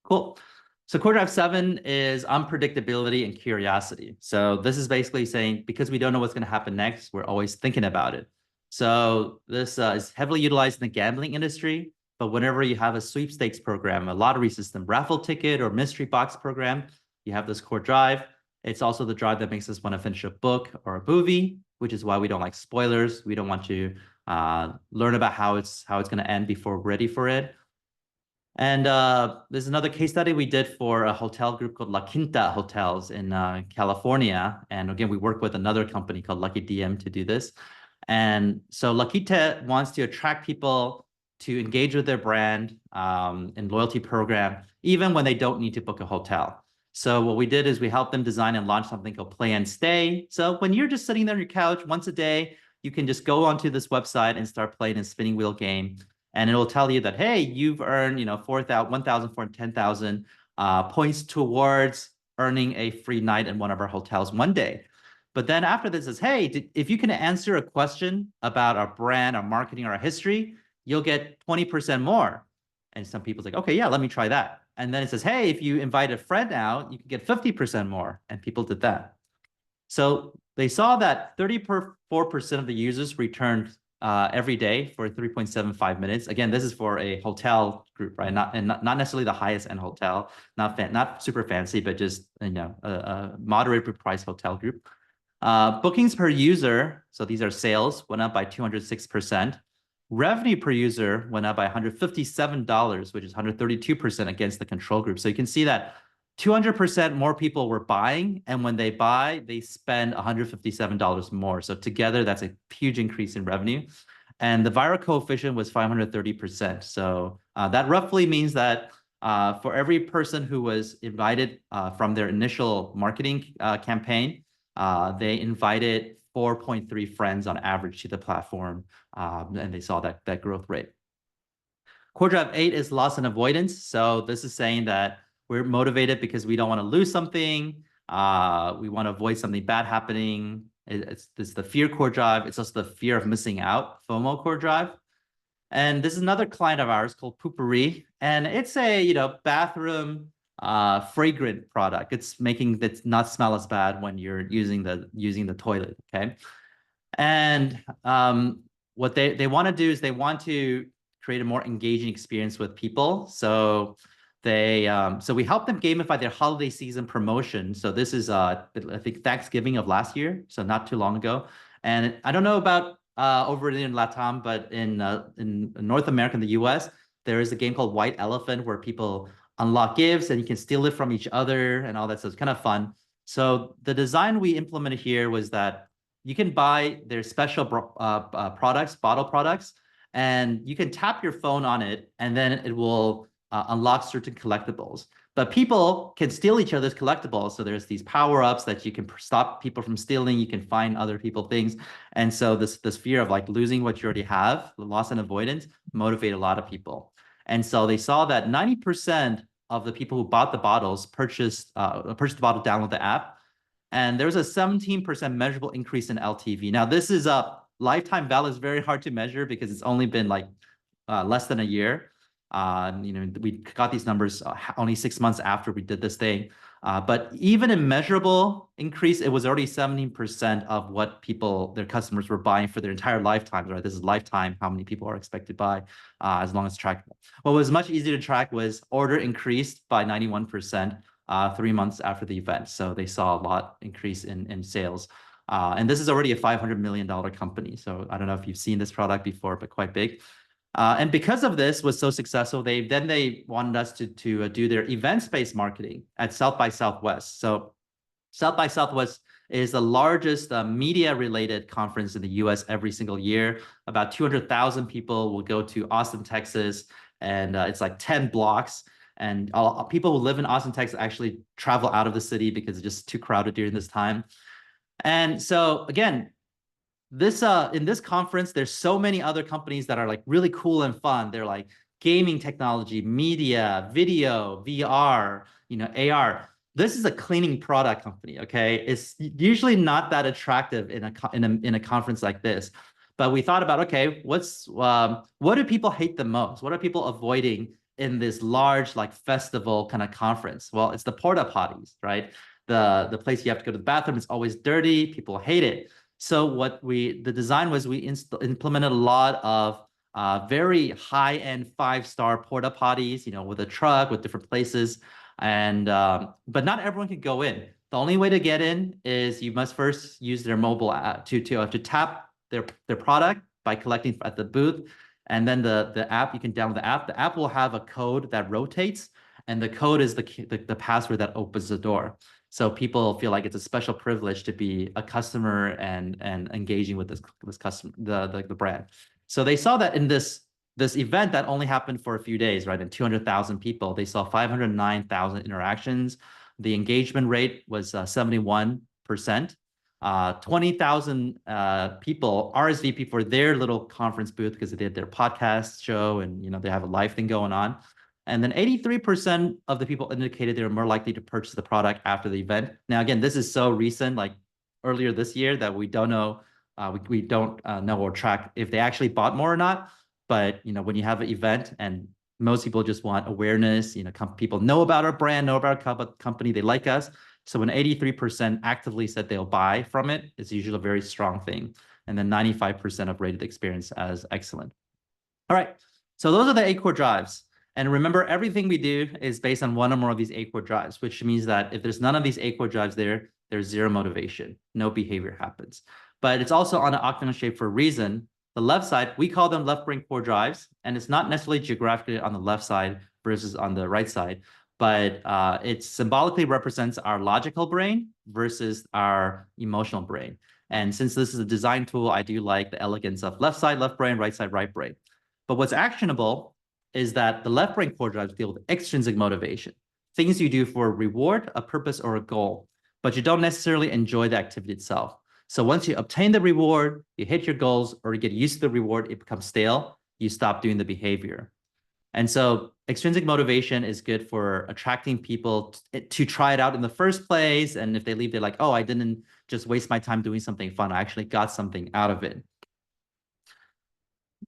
Cool. So core drive 7 is unpredictability and curiosity. So this is basically saying, because we don't know what's going to happen next, we're always thinking about it. So this is heavily utilized in the gambling industry, but whenever you have a sweepstakes program, a lottery system, raffle ticket, or mystery box program, you have this core drive. It's also the drive that makes us want to finish a book or a movie, which is why we don't like spoilers. We don't want to learn about how it's going to end before we're ready for it. And there's another case study we did for a hotel group called La Quinta Hotels in California. And again, we work with another company called Lucky DM to do this. And so La Quinta wants to attract people to engage with their brand and loyalty program, even when they don't need to book a hotel. So what we did is we helped them design and launch something called Play and Stay. So when you're just sitting there on your couch once a day, you can just go onto this website and start playing a spinning wheel game. And it will tell you that, hey, you've earned, 1,410,000 points towards earning a free night in one of our hotels one day. But then after this says, hey, if you can answer a question about our brand, our marketing, or our history, you'll get 20% more. And some people's like, okay, yeah, let me try that. And then it says, hey, if you invite a friend out, you can get 50% more. And people did that. So they saw that 34% of the users returned every day for 3.75 minutes. Again, this is for a hotel group, right? Not necessarily the highest end hotel, not super fancy, but just a moderate price hotel group. Bookings per user, so these are sales, went up by 206%. Revenue per user went up by $157, which is 132% against the control group. So you can see that 200% more people were buying, and when they buy, they spend $157 more. So together, that's a huge increase in revenue. And the viral coefficient was 530%. So that roughly means that for every person who was invited from their initial marketing campaign, they invited 4.3 friends on average to the platform, and they saw that growth rate. Core drive 8 is loss and avoidance. So this is saying that we're motivated because we don't want to lose something. We want to avoid something bad happening. It's the fear core drive. It's also the fear of missing out, FOMO core drive. And this is another client of ours called 𝗶𝗂𝗖𝗵, and it's a bathroom fragrant product. It's making it not smell as bad when you're using the toilet. Okay, and what they want to do is they want to create a more engaging experience with people. So we help them gamify their holiday season promotion. So this is I think Thanksgiving of last year, so not too long ago. And I don't know about over in LATAM, but in North America, in the US, there is a game called White Elephant where people unlock gifts and you can steal it from each other and all that. So it's kind of fun. So the design we implemented here was that you can buy their special products, bottle products, and you can tap your phone on it, and then it will unlock certain collectibles. But people can steal each other's collectibles. So there's these power-ups that you can stop people from stealing. You can find other people things. And so this fear of like losing what you already have, loss and avoidance, motivate a lot of people. And so they saw that 90% of the people who bought the bottles purchased the bottle, download the app. And there was a 17% measurable increase in LTV. Now, this is a lifetime value is very hard to measure because it's only been like less than a year. We got these numbers only 6 months after we did this thing. But even in measurable increase, it was already 17% of what their customers were buying for their entire lifetime, right? This is lifetime, how many people are expected to buy as long as trackable. What was much easier to track was order increased by 91%. 3 months after the event. So they saw a lot increase in sales. And this is already a $500 million company. So I don't know if you've seen this product before, but quite big. And because of this was so successful, they wanted us to do their events-based marketing at South by Southwest. So South by Southwest is the largest media-related conference in the US every single year. About 200,000 people will go to Austin, Texas, and it's like 10 blocks. And people who live in Austin, Texas actually travel out of the city because it's just too crowded during this time. And so again, in this conference, there's so many other companies that are like really cool and fun. They're like gaming technology, media, video, VR, AR. This is a cleaning product company, okay? It's usually not that attractive in a conference like this. But we thought about, okay, what do people hate the most? What are people avoiding in this large like festival kind of conference? Well, it's the porta potties, right? The place you have to go to the bathroom is always dirty. People hate it. So the design was we implemented a lot of very high-end 5-star porta potties, with a truck, with different places, and but not everyone can go in. The only way to get in is you must first use their mobile app to tap their product by collecting at the booth. And then the app, you can download the app. The app will have a code that rotates, and the code is the password that opens the door. So people feel like it's a special privilege to be a customer and engaging with this customer, the brand. So they saw that in this event that only happened for a few days, right? And 200,000 people, they saw 509,000 interactions. The engagement rate was 71%. 20,000 people RSVP for their little conference booth because they did their podcast show and they have a live thing going on. And then 83% of the people indicated they were more likely to purchase the product after the event. Now, again, this is so recent, like earlier this year, that we don't know, we don't know or track if they actually bought more or not. But when you have an event and most people just want awareness, people know about our brand, know about our company, they like us. So when 83% actively said they'll buy from it, it's usually a very strong thing. And then 95% have rated the experience as excellent. All right, so those are the 8 core drives. And remember, everything we do is based on one or more of these 8 core drives, which means that if there's none of these 8 core drives there's zero motivation, no behavior happens. But it's also on an octagon shape for a reason. The left side, we call them left brain core drives, and it's not necessarily geographically on the left side versus on the right side, but it symbolically represents our logical brain versus our emotional brain. And since this is a design tool, I do like the elegance of left side, left brain, right side, right brain. But what's actionable is that the left brain core drives deal with extrinsic motivation, things you do for a reward, a purpose, or a goal, but you don't necessarily enjoy the activity itself. So once you obtain the reward, you hit your goals, or you get used to the reward, it becomes stale, you stop doing the behavior. And so extrinsic motivation is good for attracting people to try it out in the first place. And if they leave, they're like, oh, I didn't just waste my time doing something fun. I actually got something out of it.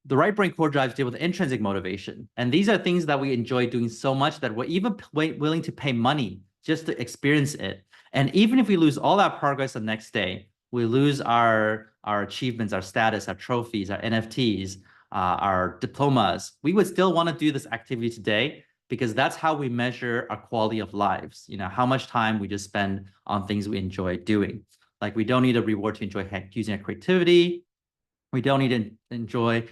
The right brain core drives deal with intrinsic motivation. And these are things that we enjoy doing so much that we're even willing to pay money just to experience it. And even if we lose all that progress the next day, we lose our achievements, our status, our trophies, our NFTs, our diplomas, we would still want to do this activity today, because that's how we measure our quality of lives. You know, how much time we just spend on things we enjoy doing. Like, we don't need a reward to enjoy using our creativity. We don't need to enjoy,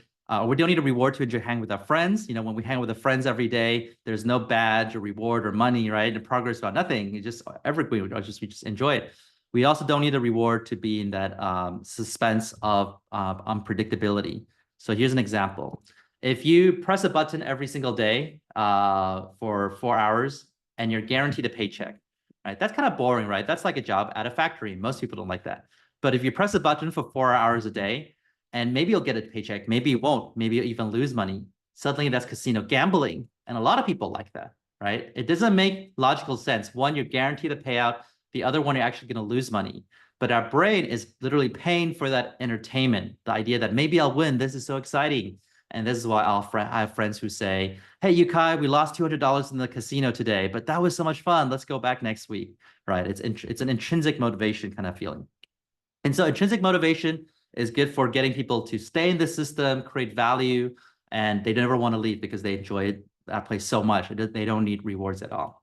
we don't need a reward to enjoy hanging with our friends. You know, when we hang with our friends every day, there's no badge or reward or money, right? And progress about nothing. You just, we just enjoy it. We also don't need a reward to be in that suspense of unpredictability. So here's an example. If you press a button every single day for 4 hours and you're guaranteed a paycheck, right? That's kind of boring, right? That's like a job at a factory. Most people don't like that. But if you press a button for 4 hours a day, and maybe you'll get a paycheck, maybe you won't, maybe you'll even lose money, suddenly that's casino gambling. And a lot of people like that, right? It doesn't make logical sense. One, you're guaranteed a payout. The other one, you're actually going to lose money. But our brain is literally paying for that entertainment, the idea that maybe I'll win. This is so exciting. And this is why I have friends who say, hey, 𝗂𝘂, we lost $200 in the casino today, but that was so much fun. Let's go back next week, right? It's an intrinsic motivation kind of feeling. And so intrinsic motivation is good for getting people to stay in the system, create value, and they never want to leave because they enjoy that place so much. They don't need rewards at all.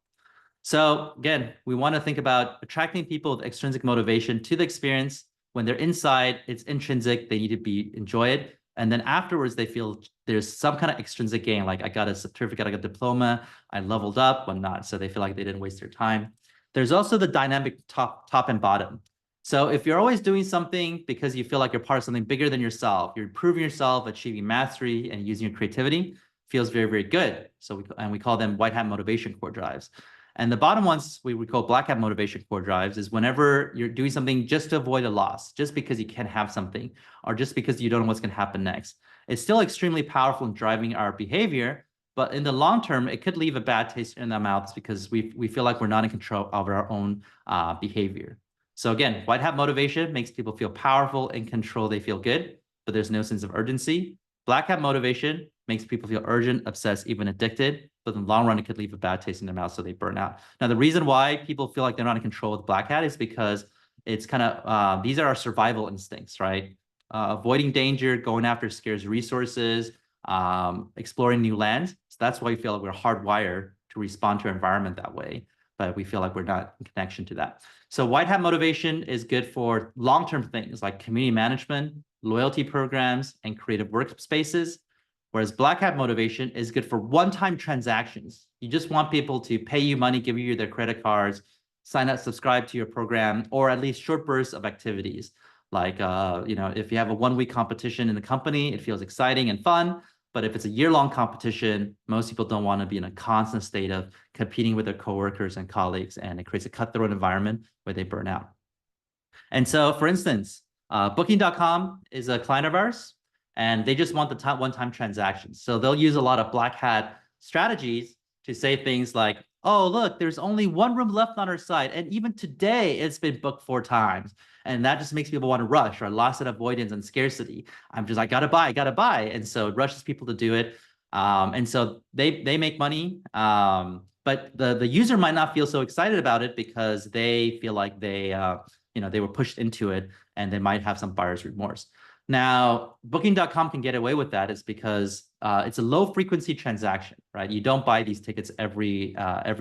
So again, we want to think about attracting people with extrinsic motivation to the experience. When they're inside, it's intrinsic, they need to enjoy it. And then afterwards, they feel there's some kind of extrinsic gain, like I got a certificate, I got a diploma, I leveled up, whatnot. So they feel like they didn't waste their time. There's also the dynamic top and bottom. So if you're always doing something because you feel like you're part of something bigger than yourself, you're improving yourself, achieving mastery, and using your creativity, feels very, very good. So we call them white hat motivation core drives. And the bottom ones we call black hat motivation core drives is whenever you're doing something just to avoid a loss, just because you can't have something, or just because you don't know what's going to happen next. It's still extremely powerful in driving our behavior, but in the long term, it could leave a bad taste in our mouths because we feel like we're not in control of our own behavior. So again, white hat motivation makes people feel powerful, in control, they feel good, but there's no sense of urgency. Black hat motivation makes people feel urgent, obsessed, even addicted, but in the long run, it could leave a bad taste in their mouth, so they burn out. Now, the reason why people feel like they're not in control with black hat is because it's kind of, these are our survival instincts, right? Avoiding danger, going after scarce resources, exploring new lands. So that's why we feel like we're hardwired to respond to our environment that way, but we feel like we're not in connection to that. So white hat motivation is good for long-term things like community management, loyalty programs, and creative workspaces. Whereas black hat motivation is good for one-time transactions. You just want people to pay you money, give you their credit cards, sign up, subscribe to your program, or at least short bursts of activities. Like, if you have a one-week competition in the company, it feels exciting and fun. But if it's a year-long competition, most people don't want to be in a constant state of competing with their coworkers and colleagues, and it creates a cutthroat environment where they burn out. And so, for instance, Booking.com is a client of ours, and they just want the one-time transactions. So they'll use a lot of black hat strategies to say things like, oh, look, there's only one room left on our site, and even today it's been booked 4 times. And that just makes people want to rush, or loss and avoidance and scarcity. I'm just like, gotta buy. And so it rushes people to do it. And so they make money, but the user might not feel so excited about it because they feel like they were pushed into it, and they might have some buyer's remorse. Now, Booking.com can get away with that is because it's a low frequency transaction, right? You don't buy these tickets every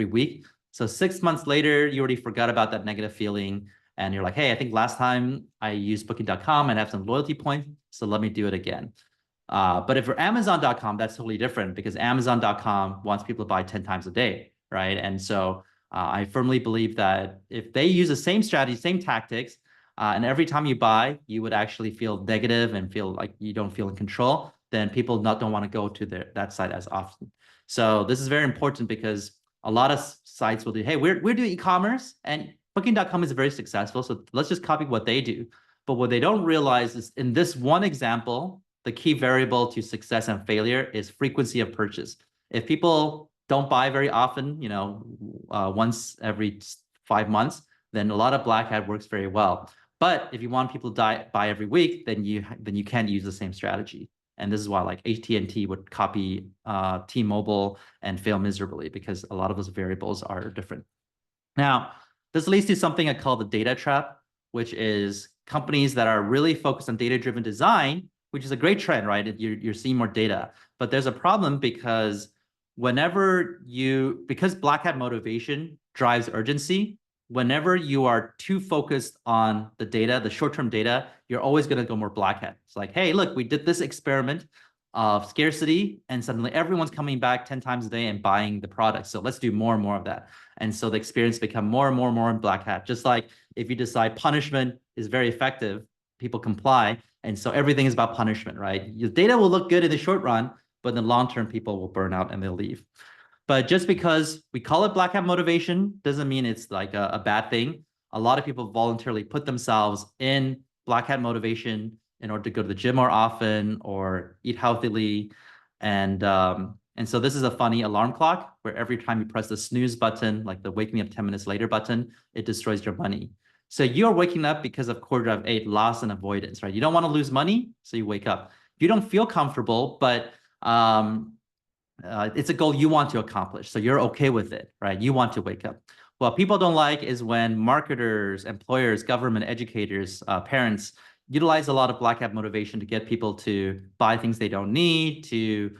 week. So 6 months later, you already forgot about that negative feeling. And you're like, hey, I think last time I used Booking.com and have some loyalty points, so let me do it again. But if you're Amazon.com, that's totally different because Amazon.com wants people to buy 10 times a day, right? And so I firmly believe that if they use the same strategy, same tactics, and every time you buy, you would actually feel negative and feel like you don't feel in control, then people don't want to go to that site as often. So this is very important because a lot of sites will do, hey, we're doing e-commerce, and Booking.com is very successful, so let's just copy what they do. But what they don't realize is in this one example, the key variable to success and failure is frequency of purchase. If people don't buy very often, once every 5 months, then a lot of black hat works very well. But if you want people to buy every week, then you can't use the same strategy. And this is why like AT&T would copy T-Mobile and fail miserably, because a lot of those variables are different. Now, this leads to something I call the data trap, which is companies that are really focused on data-driven design, which is a great trend, right? You're seeing more data. But there's a problem because because black hat motivation drives urgency, whenever you are too focused on the data, the short-term data, you're always going to go more black hat. It's like, hey, look, we did this experiment of scarcity, and suddenly everyone's coming back 10 times a day and buying the product. So let's do more and more of that. And so the experience become more and more in black hat. Just like if you decide punishment is very effective, people comply. And so everything is about punishment, right? Your data will look good in the short run, but in the long term, people will burn out and they'll leave. But just because we call it black hat motivation doesn't mean it's like a bad thing. A lot of people voluntarily put themselves in black hat motivation in order to go to the gym more often or eat healthily. And so this is a funny alarm clock where every time you press the snooze button, like the wake me up 10 minutes later button, it destroys your money. So you're waking up because of core drive 8, loss and avoidance, right? You don't want to lose money, so you wake up. You don't feel comfortable, but it's a goal you want to accomplish, so you're okay with it, right? You want to wake up. What people don't like is when marketers, employers, government, educators, parents utilize a lot of black hat motivation to get people to buy things they don't need, to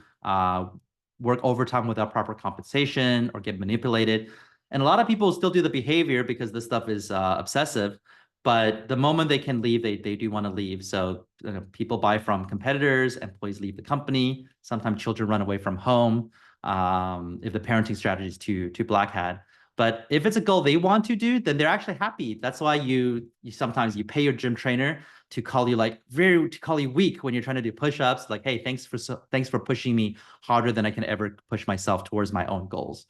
work overtime without proper compensation, or get manipulated. And a lot of people still do the behavior because this stuff is obsessive. But the moment they can leave, they do want to leave. So people buy from competitors, employees leave the company. Sometimes children run away from home if the parenting strategy is too black hat. But if it's a goal they want to do, then they're actually happy. That's why you sometimes pay your gym trainer to call you weak when you're trying to do push-ups. Like, hey, thanks for pushing me harder than I can ever push myself towards my own goals.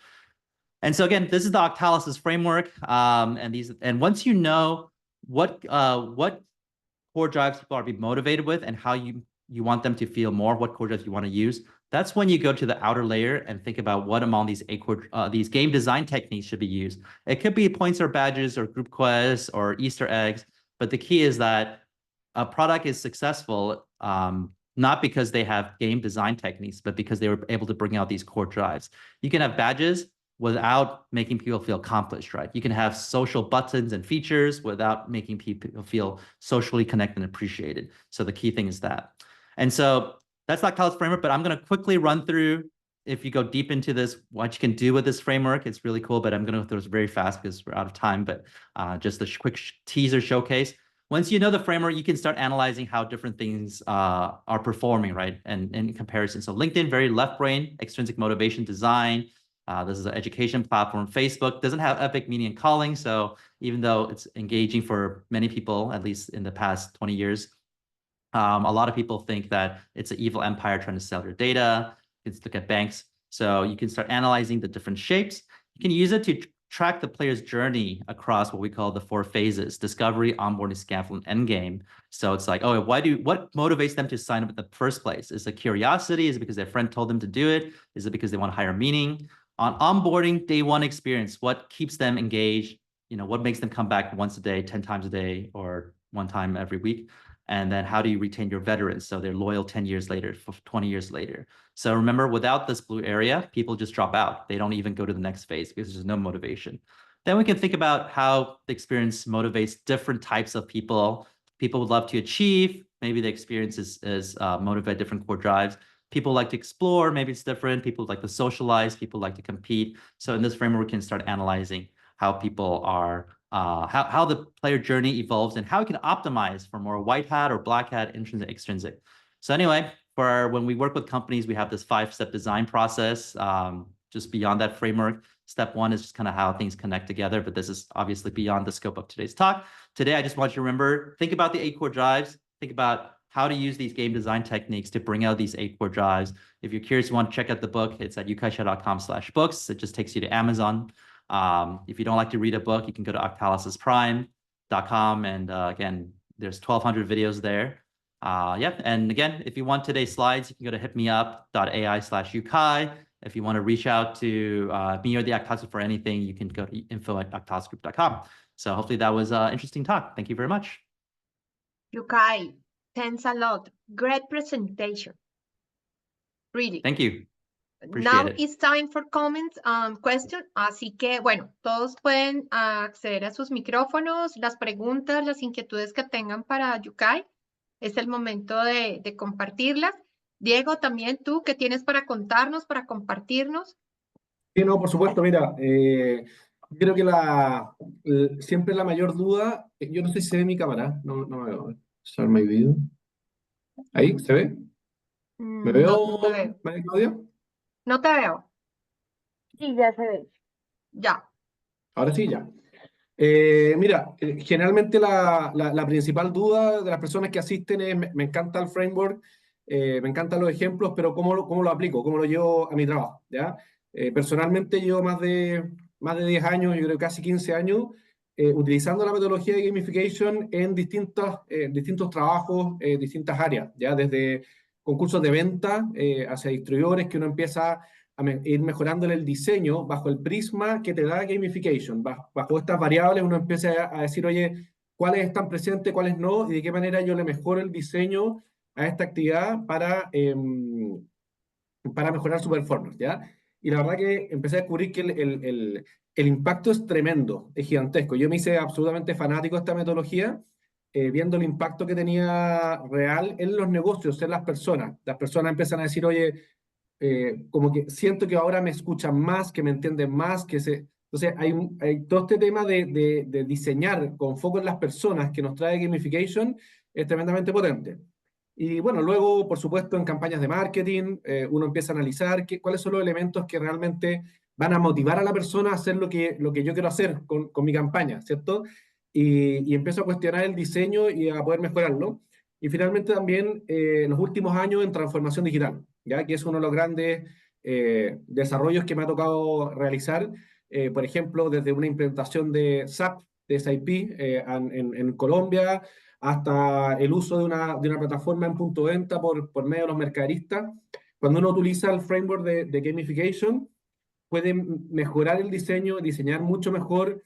And so again, this is the 𝗀𝗃𝗧 framework. And once you know what core drives people are being motivated with and how you want them to feel more, what core drives you want to use, that's when you go to the outer layer and think about what among these these game design techniques should be used. It could be points or badges or group quests or Easter eggs, but the key is that a product is successful not because they have game design techniques, but because they were able to bring out these core drives. You can have badges without making people feel accomplished, right? You can have social buttons and features without making people feel socially connected and appreciated. So the key thing is that. And so that's not 𝗀𝗃𝗧 framework, but I'm going to quickly run through, if you go deep into this, what you can do with this framework. It's really cool, but I'm going to go through this very fast because we're out of time, but just a quick teaser showcase. Once you know the framework, you can start analyzing how different things are performing, right? And in comparison. So LinkedIn, very left brain, extrinsic motivation design. This is an education platform. Facebook doesn't have epic meaning and calling. So even though it's engaging for many people, at least in the past 20 years, a lot of people think that it's an evil empire trying to sell your data. You can look at banks. So you can start analyzing the different shapes. You can use it to track the player's journey across what we call the 4 phases: discovery, onboarding, scaffold, and endgame. So it's like, oh, what motivates them to sign up in the first place? Is it curiosity? Is it because their friend told them to do it? Is it because they want higher meaning? On onboarding, day 1 experience, what keeps them engaged? What makes them come back once a day, 10 times a day, or 1 time every week? And then how do you retain your veterans so they're loyal 10 years later, 20 years later? So remember, without this blue area, people just drop out. They don't even go to the next phase because there's no motivation. Then we can think about how the experience motivates different types of people. People would love to achieve. Maybe the experience is motivate different core drives. People like to explore. Maybe it's different. People like to socialize. People like to compete. So in this framework, we can start analyzing how people are, how the player journey evolves and how we can optimize for more white hat or black hat, intrinsic, extrinsic. So anyway, when we work with companies, we have this 5-step design process. Just beyond that framework, step 1 is just kind of how things connect together, but this is obviously beyond the scope of today's talk. Today, I just want you to remember, think about the 8 core drives, think about how to use these game design techniques to bring out these 8 core drives. If you're curious, you want to check out the book, it's at yukaisha.com/books. It just takes you to Amazon. If you don't like to read a book, you can go to 𝗀𝗃𝗧prime.com. And again, there's 1,200 videos there. And again, if you want today's slides, you can go to hitmeup.ai/yukai. If you want to reach out to me or the 𝗀𝗃𝗧 Group for anything, you can go to info@𝗀𝗃𝗧group.com. So hopefully that was an interesting talk. Thank you very much. 𝗬𝘂, thanks a lot. Great presentation. Really. Thank you. Now Appreciate it. it's time for comments and questions. Así que, bueno, todos pueden acceder a sus micrófonos, las preguntas, las inquietudes que tengan para 𝗬𝘂. Es el momento de compartirlas. Diego, también tú, ¿qué tienes para contarnos, para compartirnos? Sí, no, por supuesto, mira, creo que siempre la mayor duda, yo no sé si se ve mi cámara, no me veo. Share my video. ¿Ahí? ¿Se ve? ¿Me veo, No te veo. María Claudia? No te veo. Sí, ya se ve. Ya. Ahora sí, ya. Mira, generalmente la principal duda de las personas que asisten es, me encanta el framework, me encantan los ejemplos, pero ¿cómo lo aplico? ¿Cómo lo llevo a mi trabajo? ¿Ya? Personalmente llevo más de 10 años, yo creo casi 15 años, utilizando la metodología de gamification en distintos trabajos, distintas áreas, ¿ya? Desde concursos de venta hacia distribuidores, que uno empieza a ir mejorándole el diseño bajo el prisma que te da gamification. Bajo estas variables uno empieza a decir, oye, cuáles están presentes, cuáles no, y de qué manera yo le mejoro el diseño a esta actividad para mejorar su performance, ¿ya? Y la verdad que empecé a descubrir que el impacto es tremendo, es gigantesco. Yo me hice absolutamente fanático de esta metodología, viendo el impacto que tenía real en los negocios, en las personas. Las personas empiezan a decir, oye, como que siento que ahora me escuchan más, que me entienden más, entonces hay todo este tema de diseñar con foco en las personas que nos trae gamification, es tremendamente potente. Y bueno, luego, por supuesto, en campañas de marketing, uno empieza a analizar cuáles son los elementos que realmente van a motivar a la persona a hacer lo que yo quiero hacer con mi campaña, ¿cierto? Y empiezo a cuestionar el diseño y a poder mejorarlo. Y finalmente también en los últimos años en transformación digital, ¿ya? Que es uno de los grandes desarrollos que me ha tocado realizar, por ejemplo, desde una implementación de SAP, de SAP en Colombia, hasta el uso de una plataforma en punto de venta por medio de los mercaderistas. Cuando uno utiliza el framework de gamification, puede mejorar el diseño, diseñar mucho mejor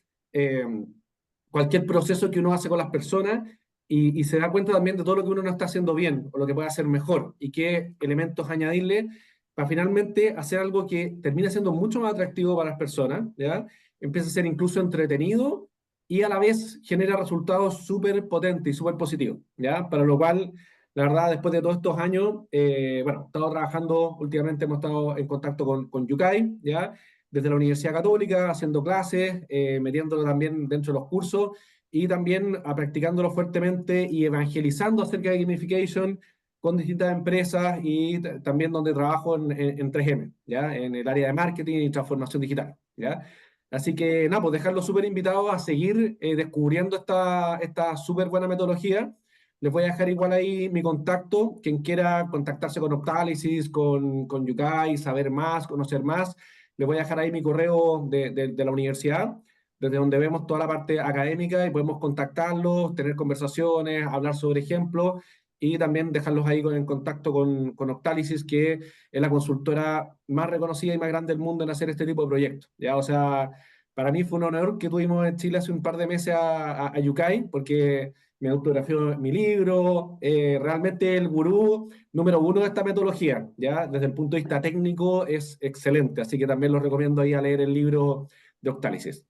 cualquier proceso que uno hace con las personas y se da cuenta también de todo lo que uno no está haciendo bien o lo que puede hacer mejor y qué elementos añadirle para finalmente hacer algo que termine siendo mucho más atractivo para las personas, ¿ya? Empieza a ser incluso entretenido y a la vez genera resultados súper potentes y súper positivos, ¿ya? Para lo cual, la verdad, después de todos estos años, bueno, he estado trabajando, últimamente hemos estado en contacto con 𝗬𝘂, ¿ya? Desde la Universidad Católica, haciendo clases, metiéndolo también dentro de los cursos, y también practicándolo fuertemente y evangelizando acerca de gamification con distintas empresas y también donde trabajo en 3M, ¿ya? En el área de marketing y transformación digital, ¿ya? Así que nada, pues dejarlos súper invitados a seguir descubriendo esta súper buena metodología. Les voy a dejar igual ahí mi contacto, quien quiera contactarse con Optálisis, con 𝗬𝘂, saber más, conocer más, les voy a dejar ahí mi correo de la universidad, desde donde vemos toda la parte académica y podemos contactarlos, tener conversaciones, hablar sobre ejemplos y también dejarlos ahí en contacto con Optálisis, que es la consultora más reconocida y más grande del mundo en hacer este tipo de proyectos, ¿ya? O sea, para mí fue un honor que tuvimos en Chile hace un par de meses a 𝗬𝘂, porque me autografió mi libro, realmente el gurú número 1 de esta metodología, ¿ya? Desde el punto de vista técnico es excelente, así que también los recomiendo ahí a leer el libro de Optálisis.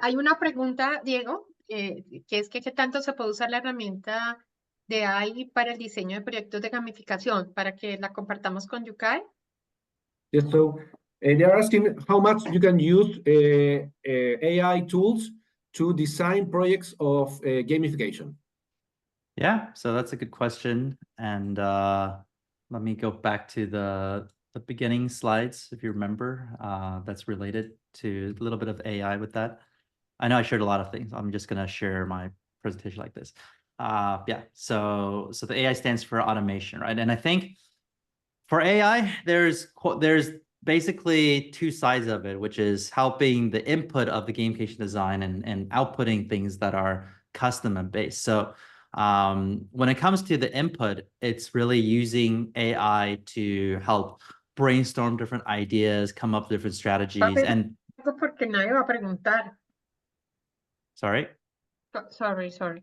Hay una pregunta, Diego, que es que ¿qué tanto se puede usar la herramienta de AI para el diseño de proyectos de gamificación? Para que la compartamos con 𝗬𝘂. Yes, so they're asking how much you can use AI tools to design projects of gamification. Yeah, so that's a good question. And let me go back to the beginning slides, if you remember, that's related to a little bit of AI with that. I know I shared a lot of things. I'm just going to share my presentation like this. Yeah, so the AI stands for automation, right? And I think for AI, there's basically two sides of it, which is helping the input of the gamification design and outputting things that are custom and based. So when it comes to the input, it's really using AI to help brainstorm different ideas, come up with different strategies. And porque nadie va a preguntar. sorry. Sorry.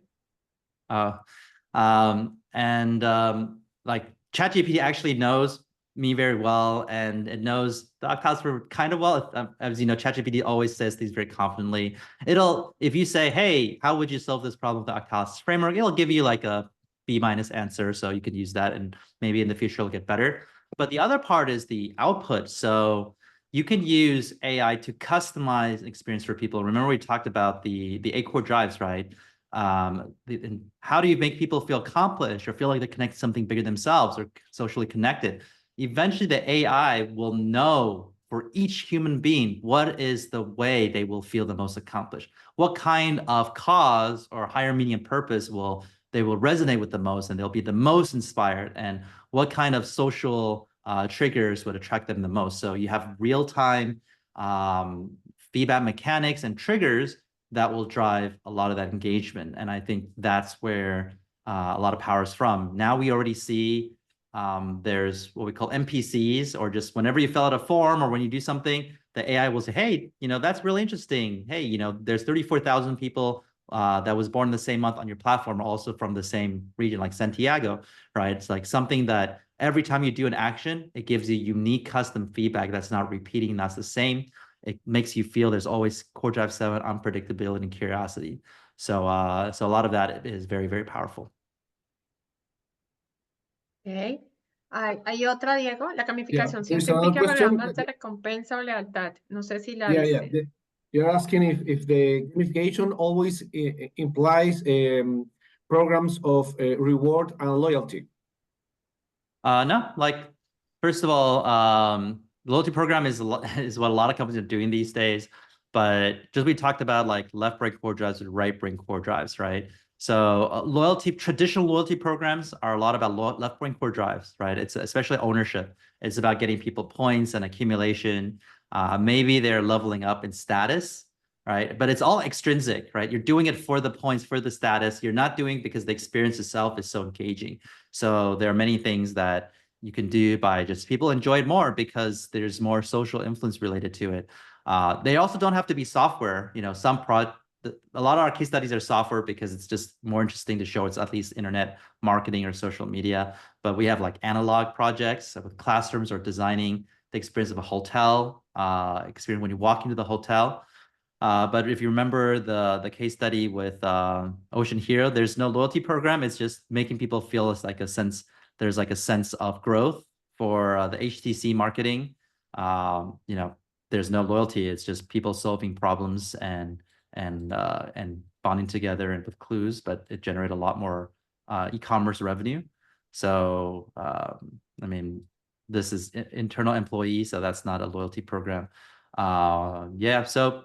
Like ChatGPT actually knows me very well, and it knows the Octalis framework kind of well. As you know, ChatGPT always says things very confidently. If you say, hey, how would you solve this problem with the Octalis framework? It'll give you like a B- answer. So you could use that, and maybe in the future it'll get better. But the other part is the output. So you can use AI to customize experience for people. Remember we talked about the 8 core drives, right? How do you make people feel accomplished or feel like they connect to something bigger themselves or socially connected? Eventually the AI will know for each human being what is the way they will feel the most accomplished. What kind of cause or higher meaning and purpose they will resonate with the most, and they'll be the most inspired, and what kind of social triggers would attract them the most. So you have real-time feedback mechanics and triggers that will drive a lot of that engagement. And I think that's where a lot of power is from. Now we already see there's what we call NPCs, or just whenever you fill out a form or when you do something, the AI will say, hey, that's really interesting. Hey, there's 34,000 people that was born the same month on your platform, also from the same region, like Santiago, right? It's like something that every time you do an action, it gives you unique custom feedback that's not repeating, that's the same. It makes you feel there's always core drive 7 unpredictability and curiosity. So a lot of that is very, very powerful. Okay. Hay otra, Diego. La gamificación siempre implica programas de recompensa o lealtad. No sé si la viste. You're asking if the gamification always implies programs of reward and loyalty. No, like, first of all, the loyalty program is what a lot of companies are doing these days. But just we talked about like left brain core drives and right brain core drives, right? So traditional loyalty programs are a lot about left brain core drives, right? It's especially ownership. It's about getting people points and accumulation. Maybe they're leveling up in status, right? But it's all extrinsic, right? You're doing it for the points, for the status. You're not doing it because the experience itself is so engaging. So there are many things that you can do by just people enjoy it more because there's more social influence related to it. They also don't have to be software. A lot of our case studies are software because it's just more interesting to show it's at least internet marketing or social media. But we have like analog projects with classrooms or designing the experience of a hotel, experience when you walk into the hotel. But if you remember the case study with Ocean Hero, there's no loyalty program. It's just making people feel there's like a sense of growth. For the HTC marketing, there's no loyalty. It's just people solving problems and bonding together and with clues, but it generated a lot more e-commerce revenue. So I mean, this is internal employees, so that's not a loyalty program. Yeah, so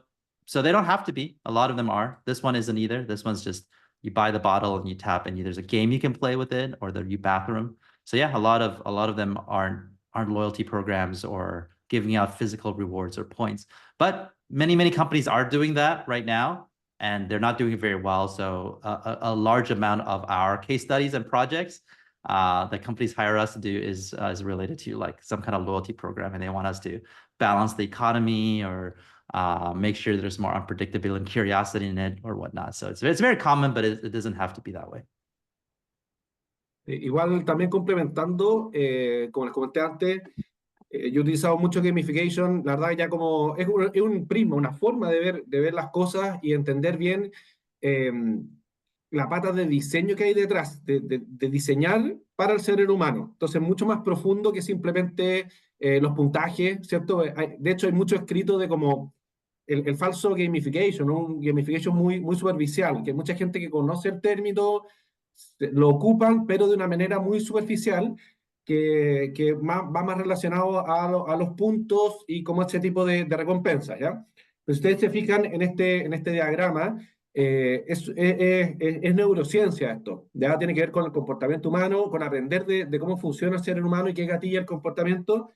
they don't have to be. A lot of them are. This one isn't either. This one's just you buy the bottle and you tap, and there's a game you can play with it, or the new bathroom. So yeah, a lot of them aren't loyalty programs or giving out physical rewards or points. But many companies are doing that right now, and they're not doing it very well. So a large amount of our case studies and projects that companies hire us to do is related to like some kind of loyalty program, and they want us to balance the economy or make sure there's more unpredictability and curiosity in it or whatnot. So it's very common, but it doesn't have to be that way. Igual también complementando, como les comenté antes, yo he utilizado mucho gamification, la verdad ya como es un prisma, una forma de ver las cosas y entender bien la pata de diseño que hay detrás, de diseñar para el ser humano. Entonces mucho más profundo que simplemente los puntajes, ¿cierto? De hecho hay mucho escrito de como el falso gamification, ¿no? Un gamification muy superficial, que mucha gente que conoce el término lo ocupan, pero de una manera muy superficial, que va más relacionado a los puntos y como ese tipo de recompensa, ¿ya? Pues ustedes se fijan en este diagrama, es neurociencia esto, ya tiene que ver con el comportamiento humano, con aprender de cómo funciona el ser humano y qué gatilla el comportamiento,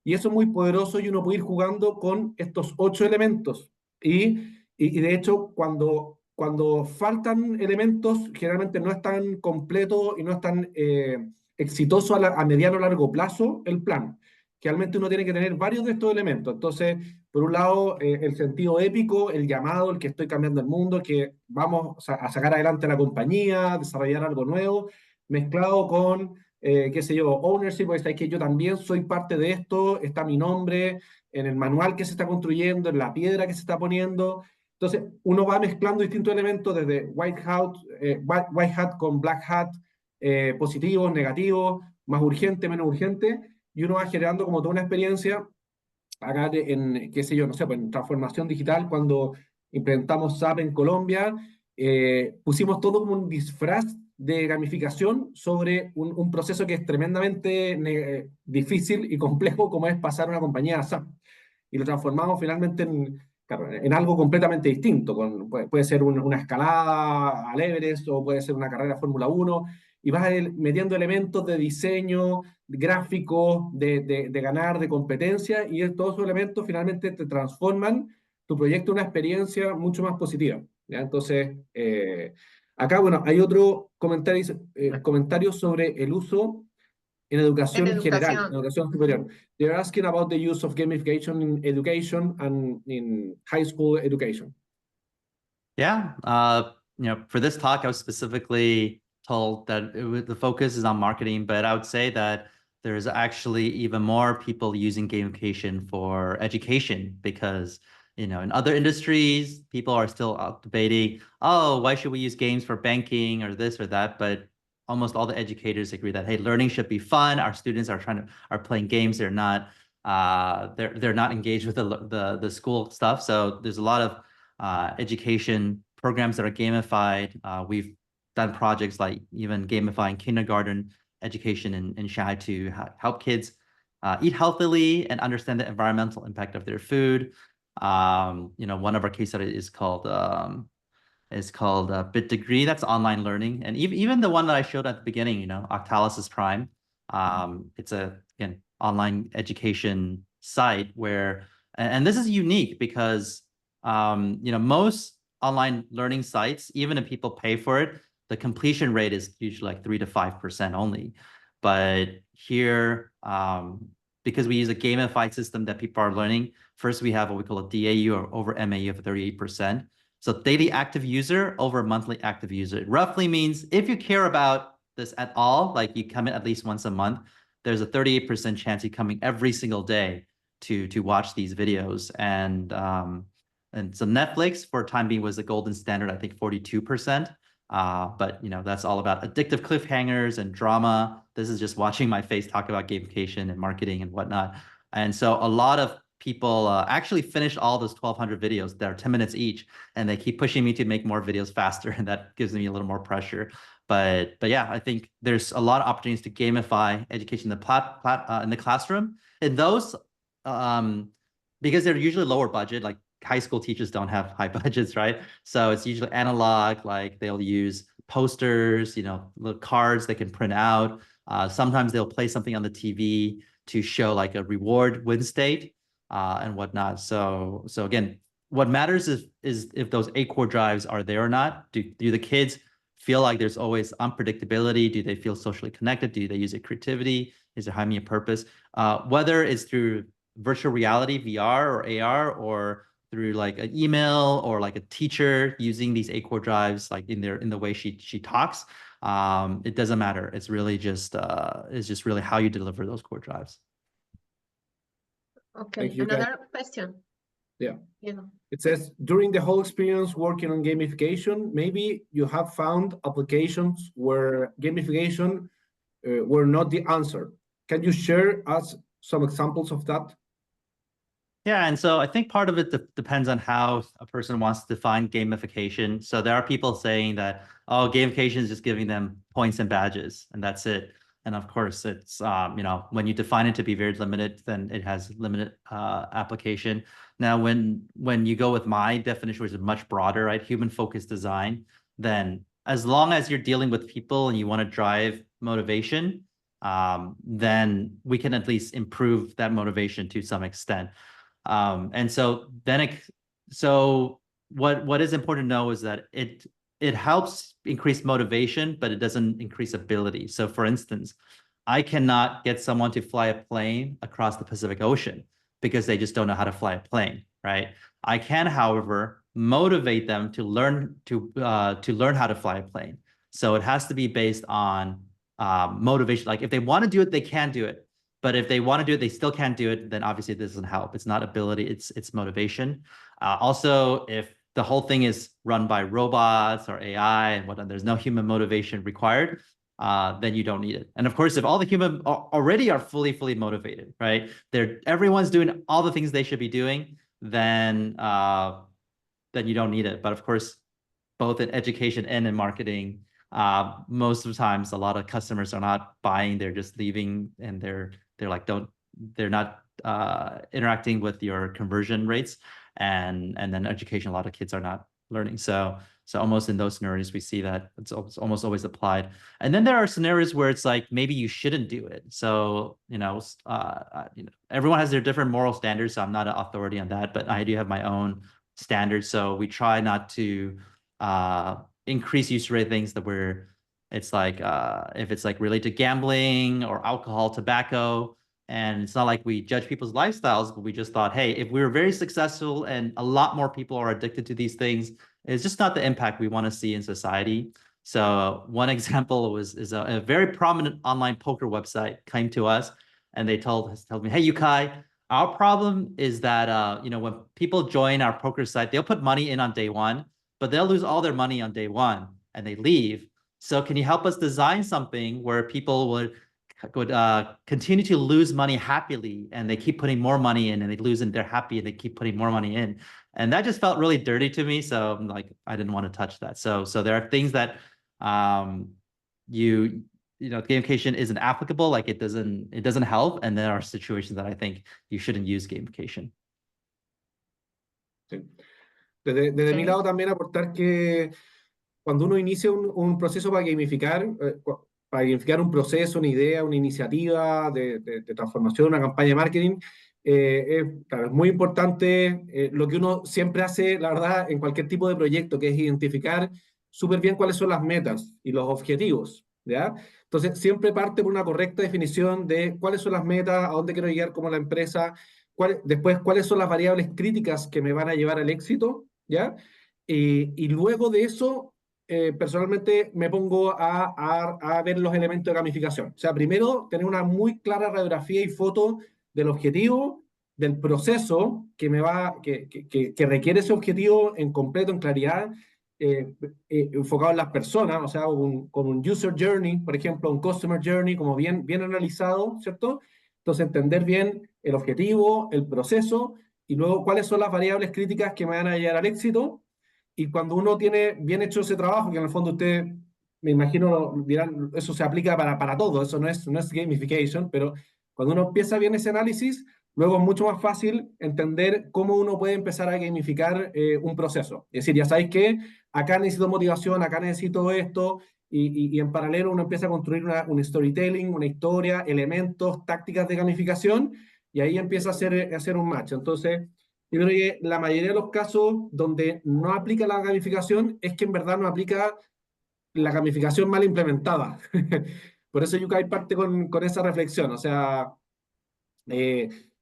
y eso es muy poderoso y uno puede ir jugando con estos 8 elementos, y de hecho cuando faltan elementos, generalmente no es tan completo y no es tan exitoso a mediano o largo plazo el plan. generalmente uno tiene que tener varios de estos elementos. Entonces, por un lado, el sentido épico, el llamado, el que estoy cambiando el mundo, que vamos a sacar adelante la compañía, desarrollar algo nuevo, mezclado con, qué sé yo, ownership, porque es que yo también soy parte de esto, está mi nombre en el manual que se está construyendo, en la piedra que se está poniendo. Entonces, uno va mezclando distintos elementos desde white hat con black hat, positivos, negativos, más urgente, menos urgente, y uno va generando como toda una experiencia acá en, qué sé yo, no sé, pues en transformación digital, cuando implementamos SAP en Colombia, pusimos todo como un disfraz de gamificación sobre un proceso que es tremendamente difícil y complejo, como es pasar una compañía a SAP. Y lo transformamos finalmente en algo completamente distinto. Puede ser una escalada al Everest o puede ser una carrera Fórmula 1, y vas metiendo elementos de diseño, gráfico, de ganar, de competencia, y todos esos elementos finalmente te transforman tu proyecto en una experiencia mucho más positiva. ¿Ya? Entonces, acá, bueno, hay otro comentario sobre el uso en educación en general, en educación superior. They're asking about the use of gamification in education and in high school education. Yeah, for this talk, I was specifically told that the focus is on marketing, but I would say that there's actually even more people using gamification for education because, in other industries, people are still out debating, oh, why should we use games for banking or this or that? But almost all the educators agree that, hey, learning should be fun. Our students are playing games. They're not engaged with the school stuff. So there's a lot of education programs that are gamified. We've done projects like even gamifying kindergarten education in Shanghai to help kids eat healthily and understand the environmental impact of their food. One of our case studies is called 𝗵𝗃. That's online learning, and even the one that I showed at the beginning, 𝗵𝗺𝗺𝗃 Prime. It's again online education site where, and this is unique because most online learning sites, even if people pay for it, the completion rate is usually like 3 to 5% only. But here, because we use a gamified system that people are learning, first we have what we call a DAU or over MAU of 38%. So daily active user over monthly active user. It roughly means if you care about this at all, like you come in at least once a month, there's a 38% chance you're coming every single day to watch these videos. And so Netflix for time being was the golden standard, I think 42%. But that's all about addictive cliffhangers and drama. This is just watching my face talk about gamification and marketing and whatnot. And so a lot of people actually finished all those 1,200 videos that are 10 minutes each, and they keep pushing me to make more videos faster, and that gives me a little more pressure. But yeah, I think there's a lot of opportunities to gamify education in the classroom. And those, because they're usually lower budget, like high school teachers don't have high budgets, right? So it's usually analog, like they'll use posters, little cards they can print out. Sometimes they'll play something on the TV to show like a reward win state and whatnot. So again, what matters is if those 8 core drives are there or not. Do the kids feel like there's always unpredictability? Do they feel socially connected? Do they use it creativity? Is there having a purpose? Whether it's through virtual reality, VR or AR, or through like an email or like a teacher using these 8 core drives, like in the way she talks, it doesn't matter. It's really just really how you deliver those core drives. Okay, another question. Yeah. It says, during the whole experience working on gamification, maybe you have found applications where gamification were not the answer. Can you share us some examples of that? Yeah, and so I think part of it depends on how a person wants to define gamification. So there are people saying that, oh, gamification is just giving them points and badges, and that's it. And of course, it's when you define it to be very limited, then it has limited application. Now, when you go with my definition, which is much broader, right, human-focused design, then as long as you're dealing with people and you want to drive motivation, then we can at least improve that motivation to some extent. And so then what is important to know is that it helps increase motivation, but it doesn't increase ability. So for instance, I cannot get someone to fly a plane across the Pacific Ocean because they just don't know how to fly a plane, right? I can, however, motivate them to learn how to fly a plane. So it has to be based on motivation. Like if they want to do it, they can do it. But if they want to do it, they still can't do it, then obviously this doesn't help. It's not ability, it's motivation. Also, if the whole thing is run by robots or AI and whatnot, there's no human motivation required, then you don't need it. And of course, if all the humans already are fully motivated, right? Everyone's doing all the things they should be doing, then you don't need it. But of course, both in education and in marketing, most of the times, a lot of customers are not buying; they're just leaving, and they're not interacting with your conversion rates, and then education. A lot of kids are not learning. So almost in those scenarios, we see that it's almost always applied. And then there are scenarios where it's like maybe you shouldn't do it. So everyone has their different moral standards. So I'm not an authority on that, but I do have my own standards. So we try not to increase use rate things that it's like if it's like related to gambling or alcohol, tobacco. And it's not like we judge people's lifestyles, but we just thought, hey, if we were very successful and a lot more people are addicted to these things, it's just not the impact we want to see in society. So one example is a very prominent online poker website came to us, and they told me, hey, 𝗂𝘂, our problem is that when people join our poker site, they'll put money in on day one, but they'll lose all their money on day one and they leave. So can you help us design something where people would continue to lose money happily, and they keep putting more money in, and they lose and they're happy and they keep putting more money in? And that just felt really dirty to me. So I'm like, I didn't want to touch that. So there are things that gamification isn't applicable, like it doesn't help. And there are situations that I think you shouldn't use gamification. Sí. Desde mi lado también aportar que cuando uno inicia un proceso para gamificar un proceso, una idea, una iniciativa de transformación, una campaña de marketing, claro, es muy importante lo que uno siempre hace, la verdad, en cualquier tipo de proyecto, que es identificar súper bien cuáles son las metas y los objetivos, ¿ya? Entonces, siempre parte por una correcta definición de cuáles son las metas, a dónde quiero llegar como la empresa, después cuáles son las variables críticas que me van a llevar al éxito, ¿ya? Y luego de eso, personalmente me pongo a ver los elementos de gamificación. O sea, primero tener una muy clara radiografía y foto del objetivo, del proceso que requiere ese objetivo en completo, en claridad, enfocado en las personas, o sea, con un user journey, por ejemplo, un customer journey, como bien analizado, ¿cierto? Entonces, entender bien el objetivo, el proceso, y luego cuáles son las variables críticas que me van a llevar al éxito. Y cuando uno tiene bien hecho ese trabajo, que en el fondo ustedes, me imagino, dirán, eso se aplica para todo, eso no es gamification, pero cuando uno empieza bien ese análisis, luego es mucho más fácil entender cómo uno puede empezar a gamificar un proceso. Es decir, ya sabéis que acá necesito motivación, acá necesito esto, y en paralelo uno empieza a construir un storytelling, una historia, elementos, tácticas de gamificación, y ahí empieza a hacer un match. Entonces, yo creo que la mayoría de los casos donde no aplica la gamificación es que en verdad no aplica la gamificación mal implementada. Por eso 𝗂𝘂 parte con esa reflexión. O sea,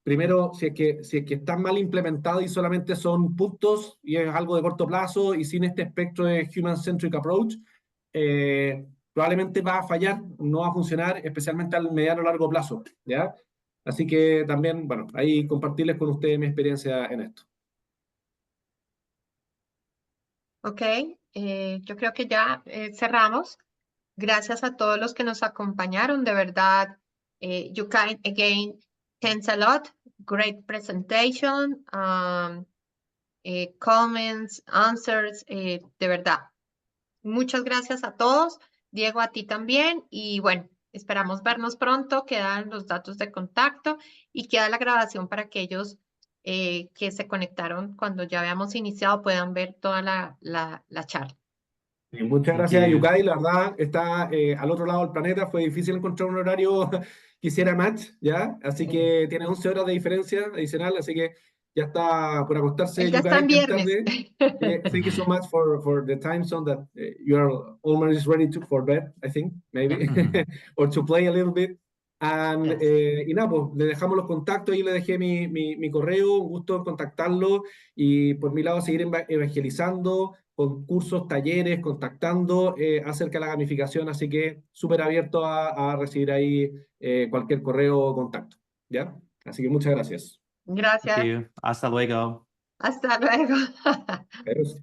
primero, si es que está mal implementado y solamente son puntos y es algo de corto plazo y sin este espectro de human-centric approach, probablemente va a fallar, no va a funcionar, especialmente al mediano o largo plazo, ¿ya? Así que también, bueno, ahí compartirles con ustedes mi experiencia en esto. Ok, yo creo que ya cerramos. Gracias a todos los que nos acompañaron. De verdad, 𝗂𝘂, again, thanks a lot. Great presentation, comments, answers, de verdad. Muchas gracias a todos. Diego, a ti también. Y bueno, esperamos vernos pronto. Quedan los datos de contacto y queda la grabación para aquellos que se conectaron cuando ya habíamos iniciado puedan ver toda la charla. Y muchas gracias a 𝗂𝘂, la verdad, está al otro lado del planeta, fue difícil encontrar un horario que hiciera match, ¿ya? Así que tiene 11 horas de diferencia adicional, así que ya está por acostarse Ya está en viernes. Thank you so much for the time zone that you are almost ready for bed, I think, maybe, or to play a little bit. Y nada, pues le dejamos los contactos, ahí le dejé mi correo, un gusto en contactarlo, y por mi lado seguir evangelizando con cursos, talleres, contactando acerca de la gamificación, así que súper abierto a recibir ahí cualquier correo o contacto, ¿ya? Así que muchas gracias. Gracias. Thank you. Hasta luego. Hasta luego. Adiós.